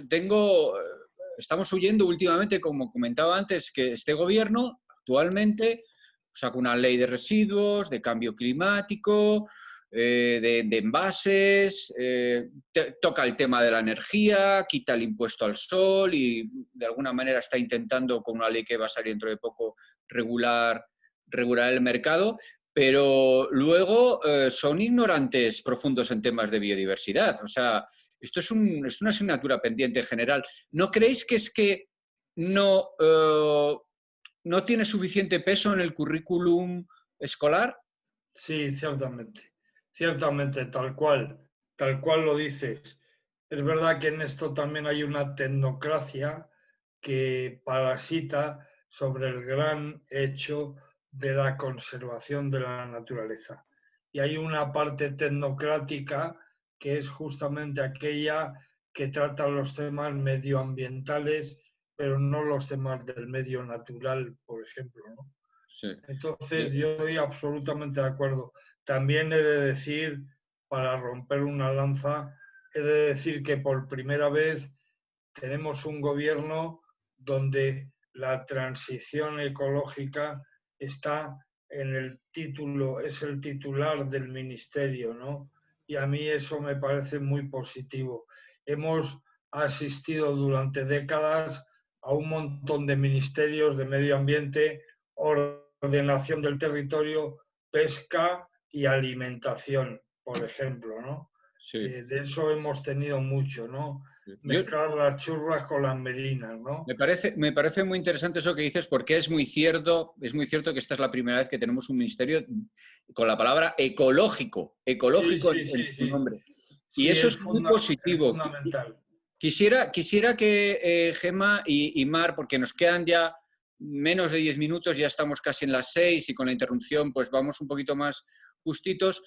estamos huyendo últimamente, como comentaba antes, que este gobierno actualmente saca una ley de residuos, de cambio climático, de envases, toca el tema de la energía, quita el impuesto al sol y de alguna manera está intentando, con una ley que va a salir dentro de poco, regular el mercado. Pero luego son ignorantes profundos en temas de biodiversidad. O sea, esto es una asignatura pendiente general. ¿No creéis que es que no tiene suficiente peso en el currículum escolar? Sí, ciertamente. Ciertamente, tal cual lo dices. Es verdad que en esto también hay una tecnocracia que parasita sobre el gran hecho de la conservación de la naturaleza. Y hay una parte tecnocrática que es justamente aquella que trata los temas medioambientales, pero no los temas del medio natural, por ejemplo, ¿no? Sí. Entonces, yo estoy absolutamente de acuerdo. También he de decir, para romper una lanza, he de decir que por primera vez tenemos un gobierno donde la transición ecológica está en el título, es el titular del ministerio, ¿no? Y a mí eso me parece muy positivo. Hemos asistido durante décadas a un montón de ministerios de medio ambiente, ordenación del territorio, pesca y alimentación, por ejemplo, ¿no? Sí. De eso hemos tenido mucho, ¿no? Mezclar las churras con las merinas, ¿no? Me parece muy interesante eso que dices, porque es muy cierto que esta es la primera vez que tenemos un ministerio con la palabra ecológico en su nombre. Y Sí, eso es muy positivo. Es fundamental. Quisiera que Gemma y Mar, porque nos quedan ya menos de 10 minutos, ya estamos casi en las 6 y con la interrupción pues vamos un poquito más justitos.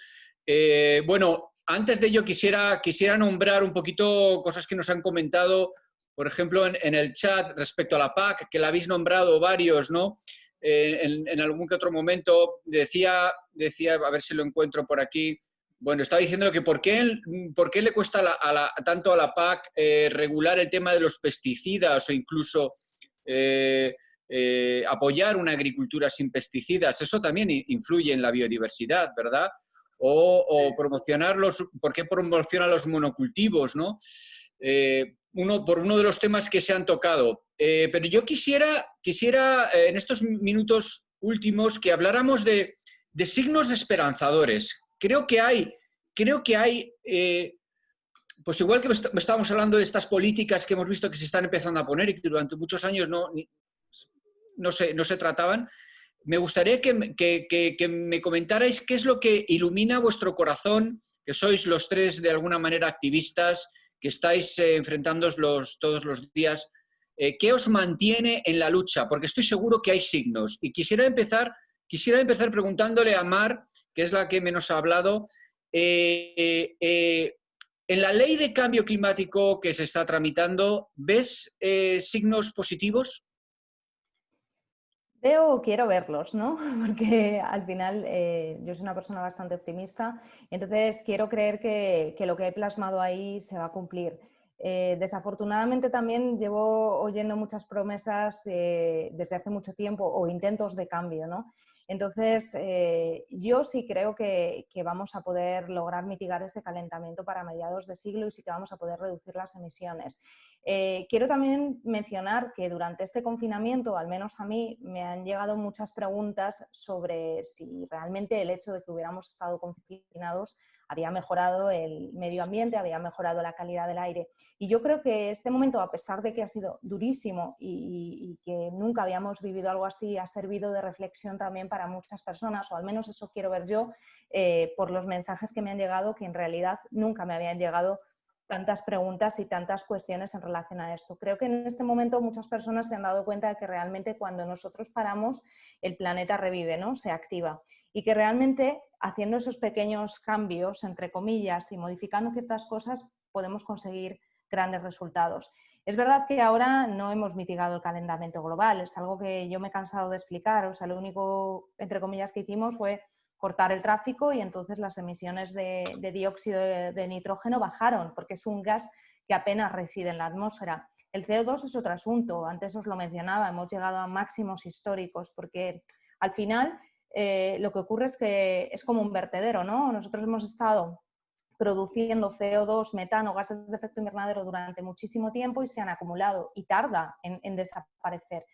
Bueno, antes de ello quisiera nombrar un poquito cosas que nos han comentado, por ejemplo, en el chat respecto a la PAC, que la habéis nombrado varios, ¿no? En algún que otro momento decía, a ver si lo encuentro por aquí. Bueno, estaba diciendo que por qué le cuesta tanto a la PAC regular el tema de los pesticidas o incluso apoyar una agricultura sin pesticidas. Eso también influye en la biodiversidad, ¿verdad? O promocionar ¿por qué promociona los monocultivos, ¿no? Por uno de los temas que se han tocado. Pero yo quisiera en estos minutos últimos que habláramos de signos esperanzadores. Creo que hay, pues igual que estábamos hablando de estas políticas que hemos visto que se están empezando a poner y que durante muchos años no se trataban, me gustaría que me comentarais qué es lo que ilumina vuestro corazón, que sois los tres de alguna manera activistas, que estáis enfrentándoos todos los días. ¿Qué os mantiene en la lucha? Porque estoy seguro que hay signos. Y quisiera empezar preguntándole a Mar, que es la que menos ha hablado, en la ley de cambio climático que se está tramitando, ¿ves signos positivos? Veo o quiero verlos, ¿no? Porque al final yo soy una persona bastante optimista, entonces quiero creer que lo que he plasmado ahí se va a cumplir. Desafortunadamente también llevo oyendo muchas promesas desde hace mucho tiempo o intentos de cambio, ¿no? Entonces, yo sí creo que vamos a poder lograr mitigar ese calentamiento para mediados de siglo y sí que vamos a poder reducir las emisiones. Quiero también mencionar que durante este confinamiento, al menos a mí, me han llegado muchas preguntas sobre si realmente el hecho de que hubiéramos estado confinados había mejorado el medio ambiente, había mejorado la calidad del aire. Y yo creo que este momento, a pesar de que ha sido durísimo y que nunca habíamos vivido algo así, ha servido de reflexión también para muchas personas, o al menos eso quiero ver yo, por los mensajes que me han llegado, que en realidad nunca me habían llegado tantas preguntas y tantas cuestiones en relación a esto. Creo que en este momento muchas personas se han dado cuenta de que realmente cuando nosotros paramos, el planeta revive, ¿no? Se activa. Y que realmente haciendo esos pequeños cambios, entre comillas, y modificando ciertas cosas, podemos conseguir grandes resultados. Es verdad que ahora no hemos mitigado el calentamiento global, es algo que yo me he cansado de explicar. O sea, lo único, entre comillas, que hicimos fue cortar el tráfico y entonces las emisiones de dióxido de nitrógeno bajaron, porque es un gas que apenas reside en la atmósfera. El CO2 es otro asunto, antes os lo mencionaba, hemos llegado a máximos históricos, porque al final lo que ocurre es que es como un vertedero, ¿no? Nosotros hemos estado produciendo CO2, metano, gases de efecto invernadero durante muchísimo tiempo y se han acumulado y tarda en desaparecer.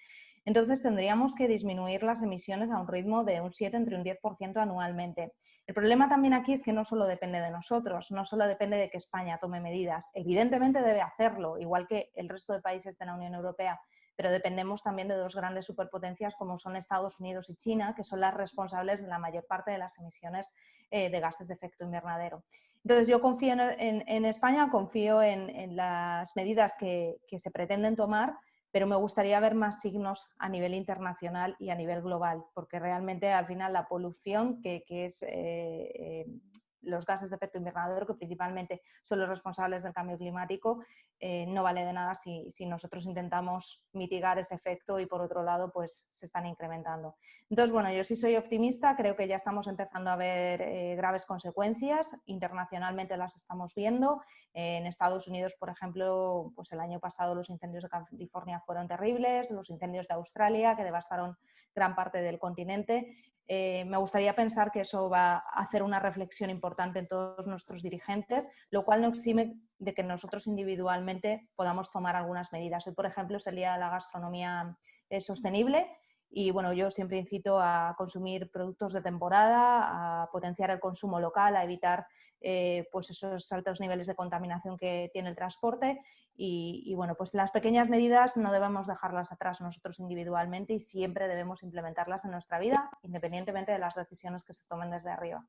Entonces tendríamos que disminuir las emisiones a un ritmo de un 7, entre un 10% anualmente. El problema también aquí es que no solo depende de nosotros, no solo depende de que España tome medidas. Evidentemente debe hacerlo, igual que el resto de países de la Unión Europea, pero dependemos también de dos grandes superpotencias como son Estados Unidos y China, que son las responsables de la mayor parte de las emisiones de gases de efecto invernadero. Entonces yo confío en España, confío en las medidas que se pretenden tomar, pero me gustaría ver más signos a nivel internacional y a nivel global, porque realmente al final la polución, que es los gases de efecto invernadero, que principalmente son los responsables del cambio climático, no vale de nada si nosotros intentamos mitigar ese efecto y por otro lado pues se están incrementando. Entonces, bueno, yo sí soy optimista, creo que ya estamos empezando a ver graves consecuencias, internacionalmente las estamos viendo. En Estados Unidos, por ejemplo, pues el año pasado los incendios de California fueron terribles, los incendios de Australia que devastaron gran parte del continente. Me gustaría pensar que eso va a hacer una reflexión importante en todos nuestros dirigentes, lo cual no exime de que nosotros individualmente podamos tomar algunas medidas. Hoy, por ejemplo, es el Día de la Gastronomía Sostenible y bueno, yo siempre incito a consumir productos de temporada, a potenciar el consumo local, a evitar pues esos altos niveles de contaminación que tiene el transporte y bueno, pues las pequeñas medidas no debemos dejarlas atrás nosotros individualmente y siempre debemos implementarlas en nuestra vida, independientemente de las decisiones que se tomen desde arriba.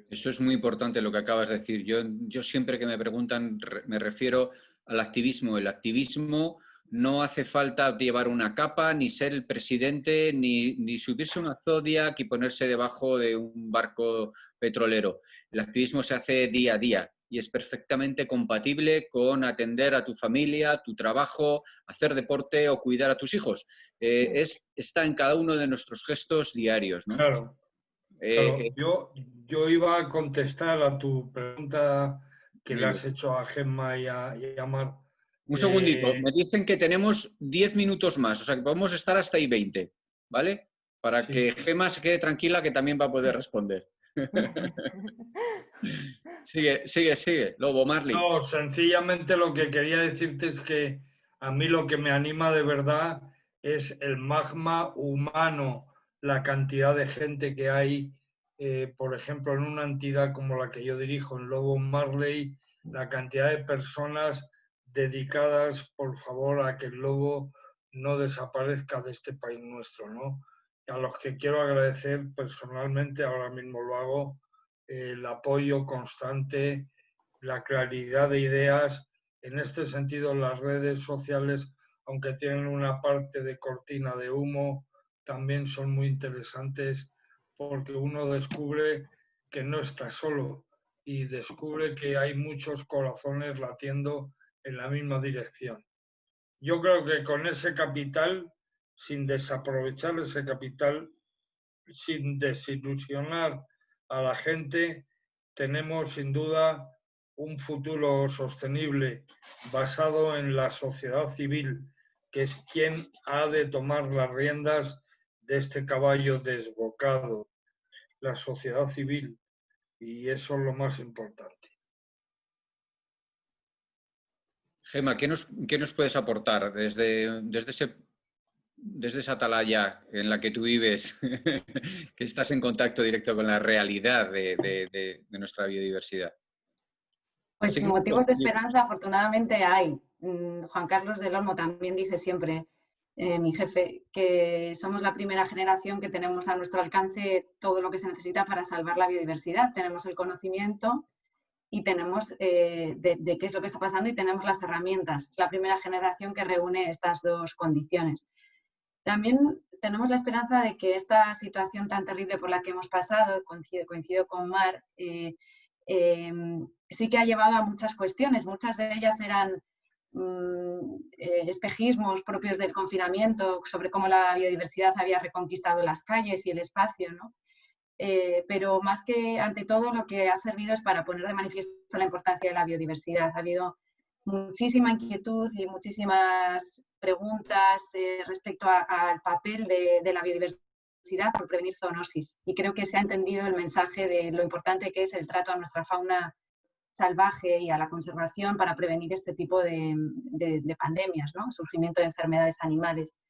Eso es muy importante lo que acabas de decir. Yo siempre que me preguntan me refiero al activismo. El activismo no hace falta llevar una capa, ni ser el presidente, ni subirse a una Zodiac y ponerse debajo de un barco petrolero. El activismo se hace día a día y es perfectamente compatible con atender a tu familia, tu trabajo, hacer deporte o cuidar a tus hijos. Está en cada uno de nuestros gestos diarios, ¿no? Claro. Claro, yo iba a contestar a tu pregunta que le has hecho a Gemma y a Mar. Un segundito, me dicen que tenemos 10 minutos más, o sea que podemos estar hasta ahí 20, ¿vale? Para sí. que Gemma se quede tranquila que también va a poder responder. Sigue, Lobo, Marley. No, sencillamente lo que quería decirte es que a mí lo que me anima de verdad es el magma humano, la cantidad de gente que hay, por ejemplo, en una entidad como la que yo dirijo, en Lobo Marley, la cantidad de personas dedicadas, por favor, a que el lobo no desaparezca de este país nuestro, ¿no? A los que quiero agradecer personalmente, ahora mismo lo hago, el apoyo constante, la claridad de ideas. En este sentido, las redes sociales, aunque tienen una parte de cortina de humo, también son muy interesantes porque uno descubre que no está solo y descubre que hay muchos corazones latiendo en la misma dirección. Yo creo que con ese capital, sin desaprovechar ese capital, sin desilusionar a la gente, tenemos sin duda un futuro sostenible basado en la sociedad civil, que es quien ha de tomar las riendas de este caballo desbocado, la sociedad civil, y eso es lo más importante. Gemma, ¿qué nos puedes aportar desde esa atalaya en la que tú vives, que estás en contacto directo con la realidad de nuestra biodiversidad? Pues motivos de esperanza afortunadamente hay. Juan Carlos del Olmo también dice siempre, mi jefe, que somos la primera generación que tenemos a nuestro alcance todo lo que se necesita para salvar la biodiversidad. Tenemos el conocimiento y tenemos de qué es lo que está pasando y tenemos las herramientas. Es la primera generación que reúne estas dos condiciones. También tenemos la esperanza de que esta situación tan terrible por la que hemos pasado, coincido con Mar, sí que ha llevado a muchas cuestiones. Muchas de ellas eran espejismos propios del confinamiento sobre cómo la biodiversidad había reconquistado las calles y el espacio, ¿no? Pero más que ante todo lo que ha servido es para poner de manifiesto la importancia de la biodiversidad. Ha habido muchísima inquietud y muchísimas preguntas respecto al papel de la biodiversidad por prevenir zoonosis. Y creo que se ha entendido el mensaje de lo importante que es el trato a nuestra fauna salvaje y a la conservación para prevenir este tipo de pandemias, ¿no? Surgimiento de enfermedades animales.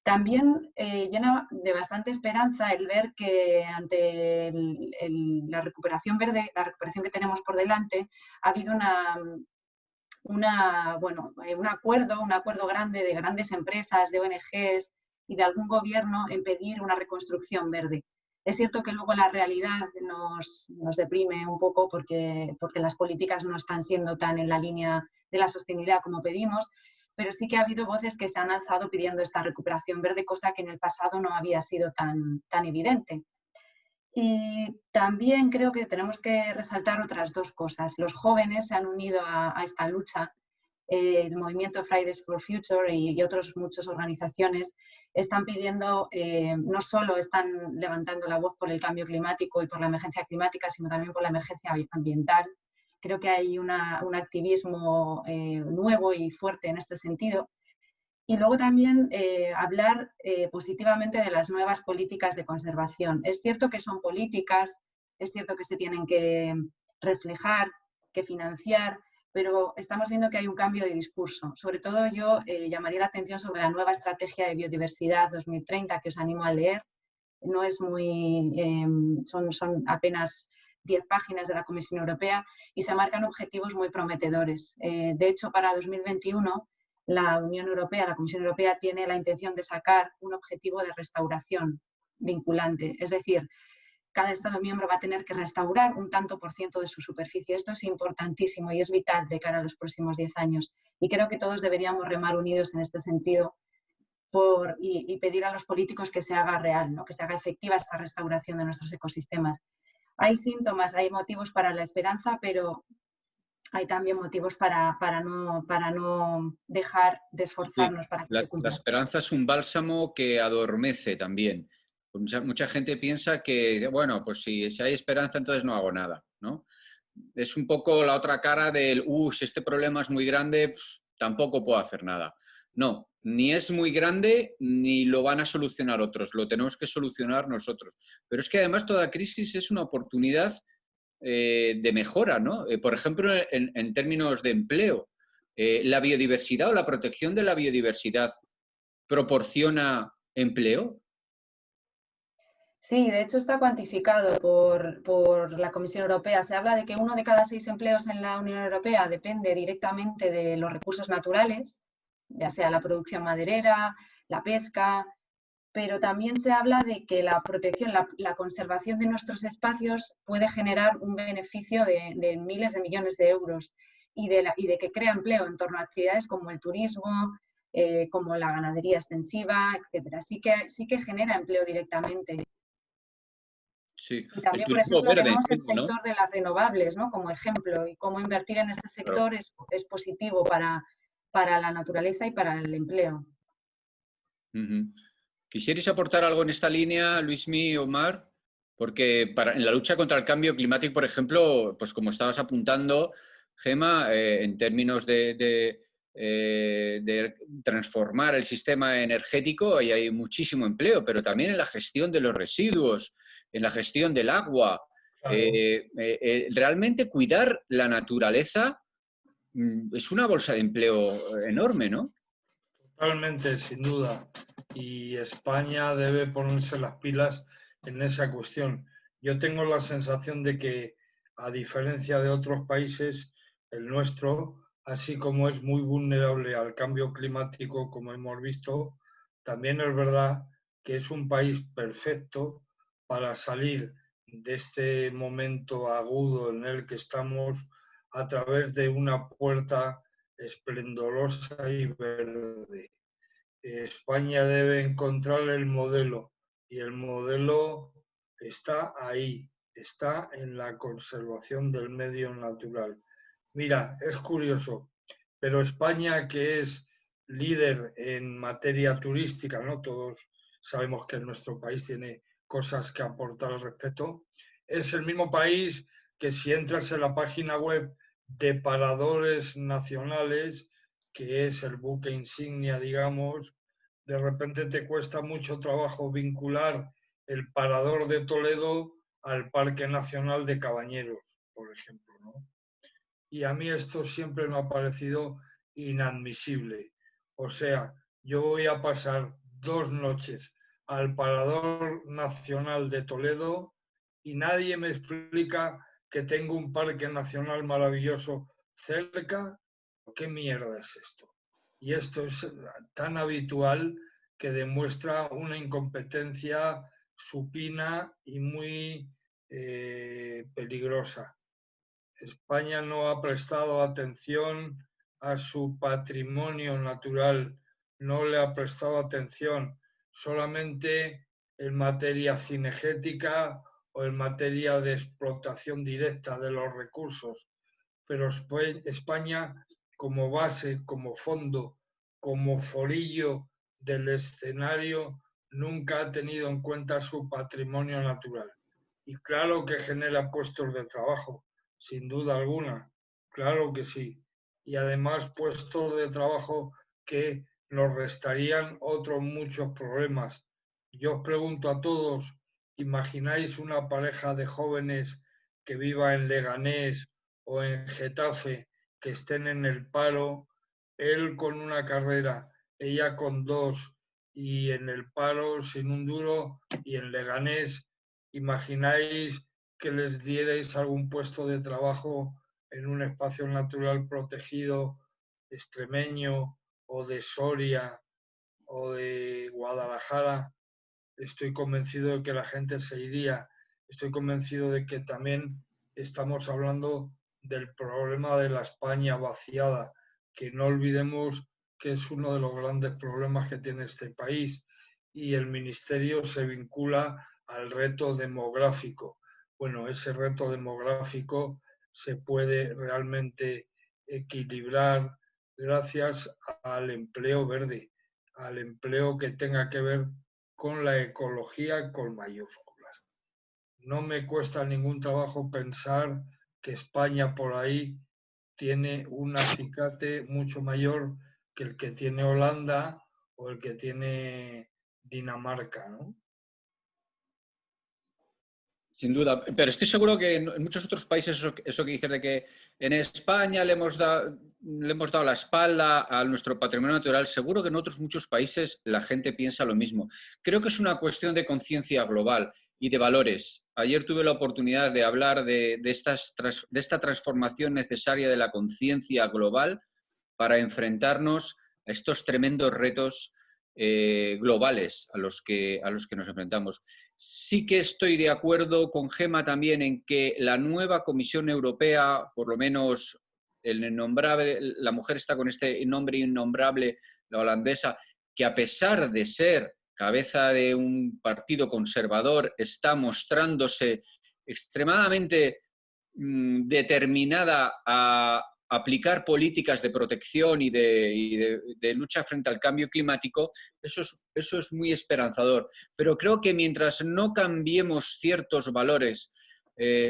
También llena de bastante esperanza el ver que ante la recuperación verde, la recuperación que tenemos por delante, ha habido un acuerdo grande de grandes empresas, de ONGs y de algún gobierno en pedir una reconstrucción verde. Es cierto que luego la realidad nos deprime un poco porque las políticas no están siendo tan en la línea de la sostenibilidad como pedimos, pero sí que ha habido voces que se han alzado pidiendo esta recuperación verde, cosa que en el pasado no había sido tan evidente. Y también creo que tenemos que resaltar otras dos cosas. Los jóvenes se han unido a esta lucha. El movimiento Fridays for Future y otras muchas organizaciones están pidiendo, no solo están levantando la voz por el cambio climático y por la emergencia climática, sino también por la emergencia ambiental. Creo que hay un activismo nuevo y fuerte en este sentido. Y luego también hablar positivamente de las nuevas políticas de conservación. Es cierto que son políticas, es cierto que se tienen que reflejar, que financiar, pero estamos viendo que hay un cambio de discurso. Sobre todo yo llamaría la atención sobre la nueva estrategia de biodiversidad 2030 que os animo a leer. No es muy, son apenas 10 páginas de la Comisión Europea y se marcan objetivos muy prometedores. De hecho, para 2021 la Unión Europea, la Comisión Europea tiene la intención de sacar un objetivo de restauración vinculante. Es decir, cada Estado miembro va a tener que restaurar un tanto por ciento de su superficie. Esto es importantísimo y es vital de cara a los próximos 10 años. Y creo que todos deberíamos remar unidos en este sentido y pedir a los políticos que se haga real, ¿no? Que se haga efectiva esta restauración de nuestros ecosistemas. Hay síntomas, hay motivos para la esperanza, pero hay también motivos para no dejar de esforzarnos para que se cumpla. La esperanza es un bálsamo que adormece también. Mucha gente piensa que, bueno, pues si hay esperanza, entonces no hago nada, ¿no? Es un poco la otra cara del, si este problema es muy grande, tampoco puedo hacer nada. No, ni es muy grande ni lo van a solucionar otros, lo tenemos que solucionar nosotros. Pero es que además toda crisis es una oportunidad de mejora, ¿no? Por ejemplo, en términos de empleo, la biodiversidad o la protección de la biodiversidad proporciona empleo. Sí, de hecho está cuantificado por la Comisión Europea. Se habla de que 1 de cada 6 empleos en la Unión Europea depende directamente de los recursos naturales, ya sea la producción maderera, la pesca, pero también se habla de que la protección, la conservación de nuestros espacios puede generar un beneficio de miles de millones de euros y de que crea empleo en torno a actividades como el turismo, como la ganadería extensiva, etc. Sí que genera empleo directamente. Sí. Y también, por ejemplo, tenemos el sector de las renovables, ¿no? Como ejemplo, y cómo invertir en este sector es positivo para la naturaleza y para el empleo. ¿Quisierais aportar algo en esta línea, Luismi, Omar? Porque en la lucha contra el cambio climático, por ejemplo, pues como estabas apuntando, Gema, en términos de transformar el sistema energético, ahí hay muchísimo empleo, pero también en la gestión de los residuos, en la gestión del agua. Claro. Realmente cuidar la naturaleza es una bolsa de empleo enorme, ¿no? Totalmente, sin duda. Y España debe ponerse las pilas en esa cuestión. Yo tengo la sensación de que, a diferencia de otros países, el nuestro, así como es muy vulnerable al cambio climático, como hemos visto, también es verdad que es un país perfecto para salir este momento agudo en el que estamos a través de una puerta esplendorosa y verde. España debe encontrar el modelo y el modelo está ahí, está en la conservación del medio natural. Mira, es curioso, pero España, que es líder en materia turística, ¿no? Todos sabemos que nuestro país tiene cosas que aportar al respecto, es el mismo país que si entras en la página web de Paradores Nacionales, que es el buque insignia, digamos, de repente te cuesta mucho trabajo vincular el Parador de Toledo al Parque Nacional de Cabañeros, por ejemplo, ¿no? Y a mí esto siempre me ha parecido inadmisible. O sea, yo voy a pasar 2 noches al Parador Nacional de Toledo y nadie me explica que tengo un parque nacional maravilloso cerca. ¿Qué mierda es esto? Y esto es tan habitual que demuestra una incompetencia supina y muy peligrosa. España no ha prestado atención a su patrimonio natural, no le ha prestado atención solamente en materia cinegética o en materia de explotación directa de los recursos, pero España como base, como fondo, como forillo del escenario, nunca ha tenido en cuenta su patrimonio natural. Y claro que genera puestos de trabajo, sin duda alguna, claro que sí. Y además puestos de trabajo que nos restarían otros muchos problemas. Yo os pregunto a todos, ¿imagináis una pareja de jóvenes que viva en Leganés o en Getafe, que estén en el paro, él con una carrera, ella con 2, y en el paro sin un duro, y en Leganés? ¿Imagináis que les dierais algún puesto de trabajo en un espacio natural protegido extremeño o de Soria o de Guadalajara? Estoy convencido de que la gente se iría. Estoy convencido de que también estamos hablando del problema de la España vaciada, que no olvidemos que es uno de los grandes problemas que tiene este país, y el Ministerio se vincula al reto demográfico. Bueno, ese reto demográfico se puede realmente equilibrar gracias al empleo verde, al empleo que tenga que ver con la ecología con mayúsculas. No me cuesta ningún trabajo pensar que España por ahí tiene un acicate mucho mayor que el que tiene Holanda o el que tiene Dinamarca, ¿no? Sin duda, pero estoy seguro que en muchos otros países eso que dices de que en España le hemos dado la espalda a nuestro patrimonio natural, seguro que en otros muchos países la gente piensa lo mismo. Creo que es una cuestión de conciencia global y de valores. Ayer tuve la oportunidad de hablar de esta transformación necesaria de la conciencia global para enfrentarnos a estos tremendos retos globales a los que nos enfrentamos. Sí que estoy de acuerdo con Gemma también en que la nueva Comisión Europea, por lo menos el innombrable, la mujer está con este nombre innombrable, la holandesa, que a pesar de ser cabeza de un partido conservador, está mostrándose extremadamente determinada a aplicar políticas de protección y de lucha frente al cambio climático. Eso es muy esperanzador. Pero creo que mientras no cambiemos ciertos valores,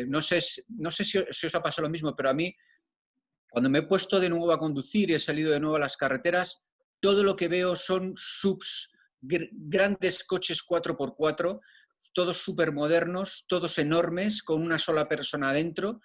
no sé si os ha pasado lo mismo, pero a mí, cuando me he puesto de nuevo a conducir y he salido de nuevo a las carreteras, todo lo que veo son subs, grandes coches 4x4, todos súper modernos, todos enormes, con una sola persona adentro.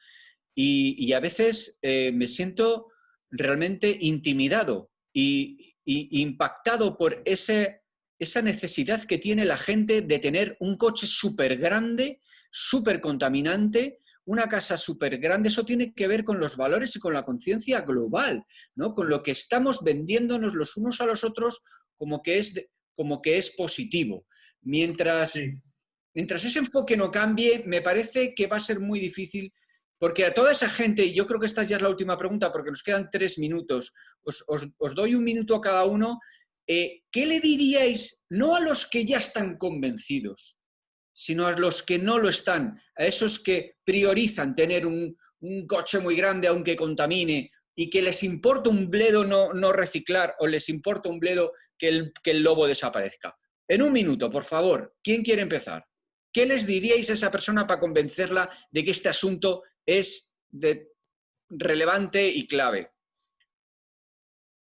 Y a veces me siento realmente intimidado y impactado por esa necesidad que tiene la gente de tener un coche súper grande, súper contaminante, una casa súper grande. Eso tiene que ver con los valores y con la conciencia global, ¿no? Con lo que estamos vendiéndonos los unos a los otros como que es positivo. Mientras... Sí. mientras ese enfoque no cambie, me parece que va a ser muy difícil, porque a toda esa gente, y yo creo que esta ya es la última pregunta porque nos quedan 3 minutos, os doy 1 minuto a cada uno. ¿Qué le diríais, no a los que ya están convencidos, sino a los que no lo están, a esos que priorizan tener un coche muy grande aunque contamine y que les importa un bledo no reciclar o les importa un bledo que el lobo desaparezca? En 1 minuto, por favor, ¿quién quiere empezar? ¿Qué les diríais a esa persona para convencerla de que este asunto es relevante y clave?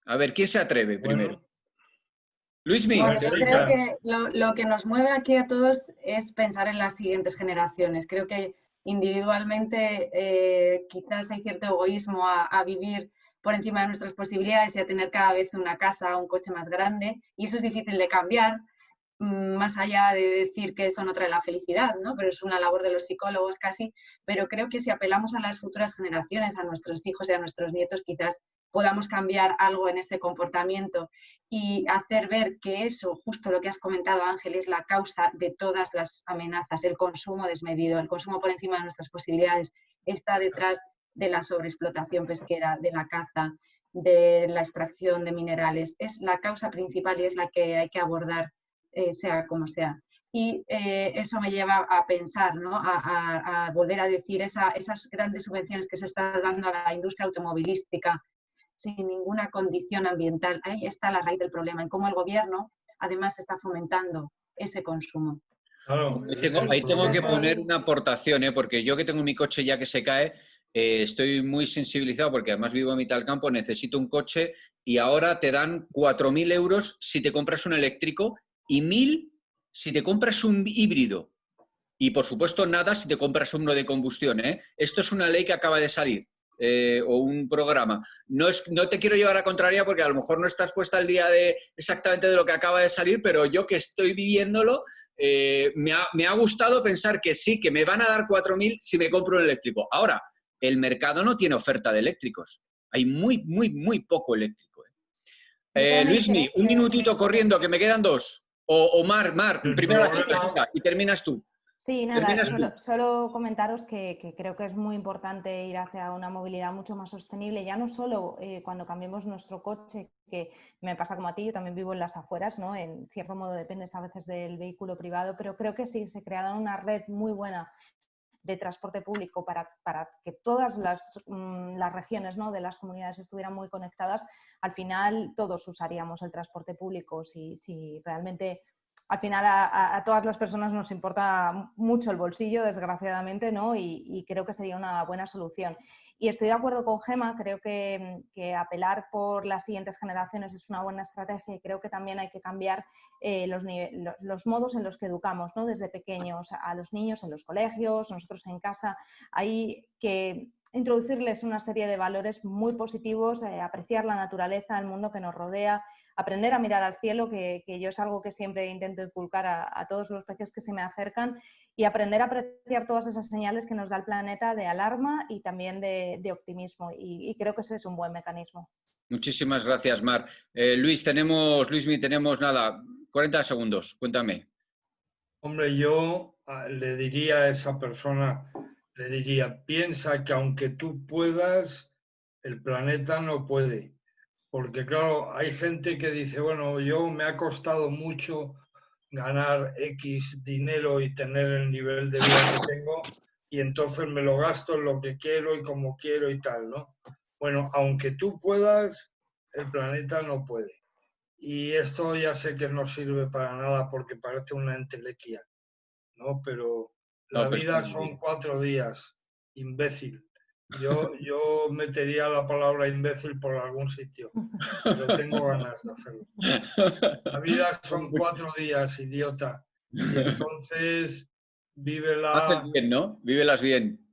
A ver, ¿quién se atreve primero? Luismi. Bueno, yo creo que lo que nos mueve aquí a todos es pensar en las siguientes generaciones. Creo que individualmente quizás hay cierto egoísmo a vivir por encima de nuestras posibilidades y a tener cada vez una casa o un coche más grande, y eso es difícil de cambiar, más allá de decir que eso no trae la felicidad, ¿no? Pero es una labor de los psicólogos casi, pero creo que si apelamos a las futuras generaciones, a nuestros hijos y a nuestros nietos, quizás podamos cambiar algo en este comportamiento y hacer ver que eso, justo lo que has comentado, Ángel, es la causa de todas las amenazas. El consumo desmedido, el consumo por encima de nuestras posibilidades, está detrás de la sobreexplotación pesquera, de la caza, de la extracción de minerales. Es la causa principal y es la que hay que abordar, sea como sea. Y eso me lleva a pensar, ¿no? a volver a decir esas grandes subvenciones que se están dando a la industria automovilística sin ninguna condición ambiental. Ahí está la raíz del problema, en cómo el gobierno además está fomentando ese consumo. Claro, ahí tengo que poner una aportación, porque yo que tengo mi coche ya que se cae, estoy muy sensibilizado porque además vivo en mitad del campo, necesito un coche y ahora te dan 4.000 euros si te compras un eléctrico y 1.000 si te compras un híbrido. Y por supuesto nada si te compras uno de combustión. Esto es una ley que acaba de salir. O un programa. No te quiero llevar a contraria porque a lo mejor no estás puesta al día de exactamente de lo que acaba de salir, pero yo que estoy viviéndolo, me ha gustado pensar que sí, que me van a dar 4.000 si me compro un eléctrico. Ahora, el mercado no tiene oferta de eléctricos. Hay muy, muy, muy poco eléctrico. Luismi, 1 minutito corriendo, que me quedan 2. O Mar, primero la chica y terminas tú. Sí, nada, solo comentaros que creo que es muy importante ir hacia una movilidad mucho más sostenible, ya no solo cuando cambiemos nuestro coche, que me pasa como a ti, yo también vivo en las afueras, ¿no? En cierto modo dependes a veces del vehículo privado, pero creo que sí se crea una red muy buena de transporte público para que todas las regiones, ¿no? de las comunidades estuvieran muy conectadas. Al final todos usaríamos el transporte público si realmente... Al final a todas las personas nos importa mucho el bolsillo, desgraciadamente, ¿no? Y creo que sería una buena solución. Y estoy de acuerdo con Gemma, creo que apelar por las siguientes generaciones es una buena estrategia y creo que también hay que cambiar los modos en los que educamos, ¿no? Desde pequeños a los niños en los colegios, nosotros en casa. Hay que introducirles una serie de valores muy positivos, apreciar la naturaleza, el mundo que nos rodea, aprender a mirar al cielo, que yo es algo que siempre intento inculcar a todos los peques que se me acercan, y aprender a apreciar todas esas señales que nos da el planeta de alarma y también de optimismo. Y creo que ese es un buen mecanismo. Muchísimas gracias, Mar. Luismi, tenemos nada, 40 segundos, cuéntame. Hombre, yo le diría a esa persona, piensa que aunque tú puedas, el planeta no puede. Porque claro, hay gente que dice, bueno, yo me ha costado mucho ganar X dinero y tener el nivel de vida que tengo y entonces me lo gasto en lo que quiero y como quiero y tal, ¿no? Bueno, aunque tú puedas, el planeta no puede. Y esto ya sé que no sirve para nada porque parece una entelequia, ¿no? Pero la vida son 4 días, imbécil. Yo metería la palabra imbécil por algún sitio, pero tengo ganas de hacerlo. La vida son 4 días, idiota. Y entonces, vívela... Haces bien, ¿no? Vívelas bien.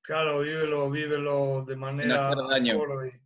Claro, vívelo de manera acorde.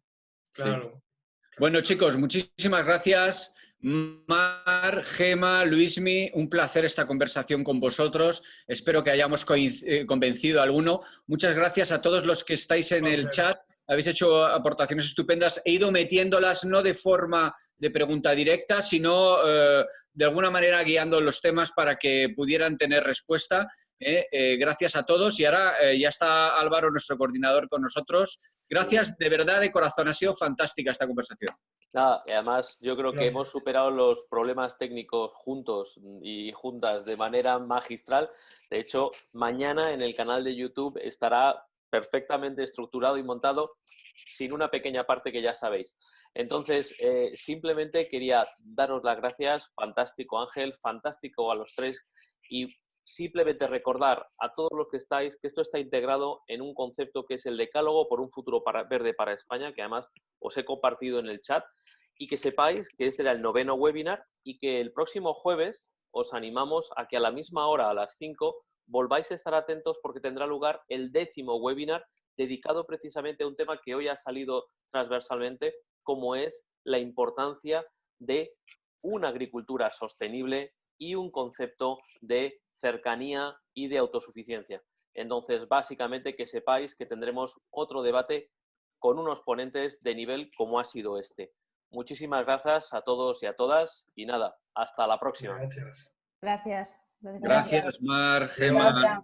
Claro. Sí. Bueno, chicos, muchísimas gracias. Mar, Gemma, Luismi, un placer esta conversación con vosotros. Espero que hayamos convencido a alguno. Muchas gracias a todos los que estáis en el chat habéis hecho aportaciones estupendas. He ido metiéndolas no de forma de pregunta directa, sino de alguna manera guiando los temas para que pudieran tener respuesta. Gracias a todos. Y ahora ya está Álvaro, nuestro coordinador, con nosotros. Gracias de verdad, de corazón. Ha sido fantástica esta conversación. Nada, y además yo creo que hemos superado los problemas técnicos juntos y juntas de manera magistral. De hecho, mañana en el canal de YouTube estará perfectamente estructurado y montado sin una pequeña parte que ya sabéis. Entonces, simplemente quería daros las gracias. Fantástico, Ángel, fantástico a los tres, y simplemente recordar a todos los que estáis que esto está integrado en un concepto que es el Decálogo por un futuro verde para España, que además os he compartido en el chat, y que sepáis que este era el 9º webinar y que el próximo jueves os animamos a que a la misma hora, a las 5, volváis a estar atentos porque tendrá lugar el 10º webinar dedicado precisamente a un tema que hoy ha salido transversalmente, como es la importancia de una agricultura sostenible y un concepto de cercanía y de autosuficiencia. Entonces, básicamente, que sepáis que tendremos otro debate con unos ponentes de nivel como ha sido este. Muchísimas gracias a todos y a todas, y nada, hasta la próxima. Gracias. Gracias. Gracias, Mar, Gemma.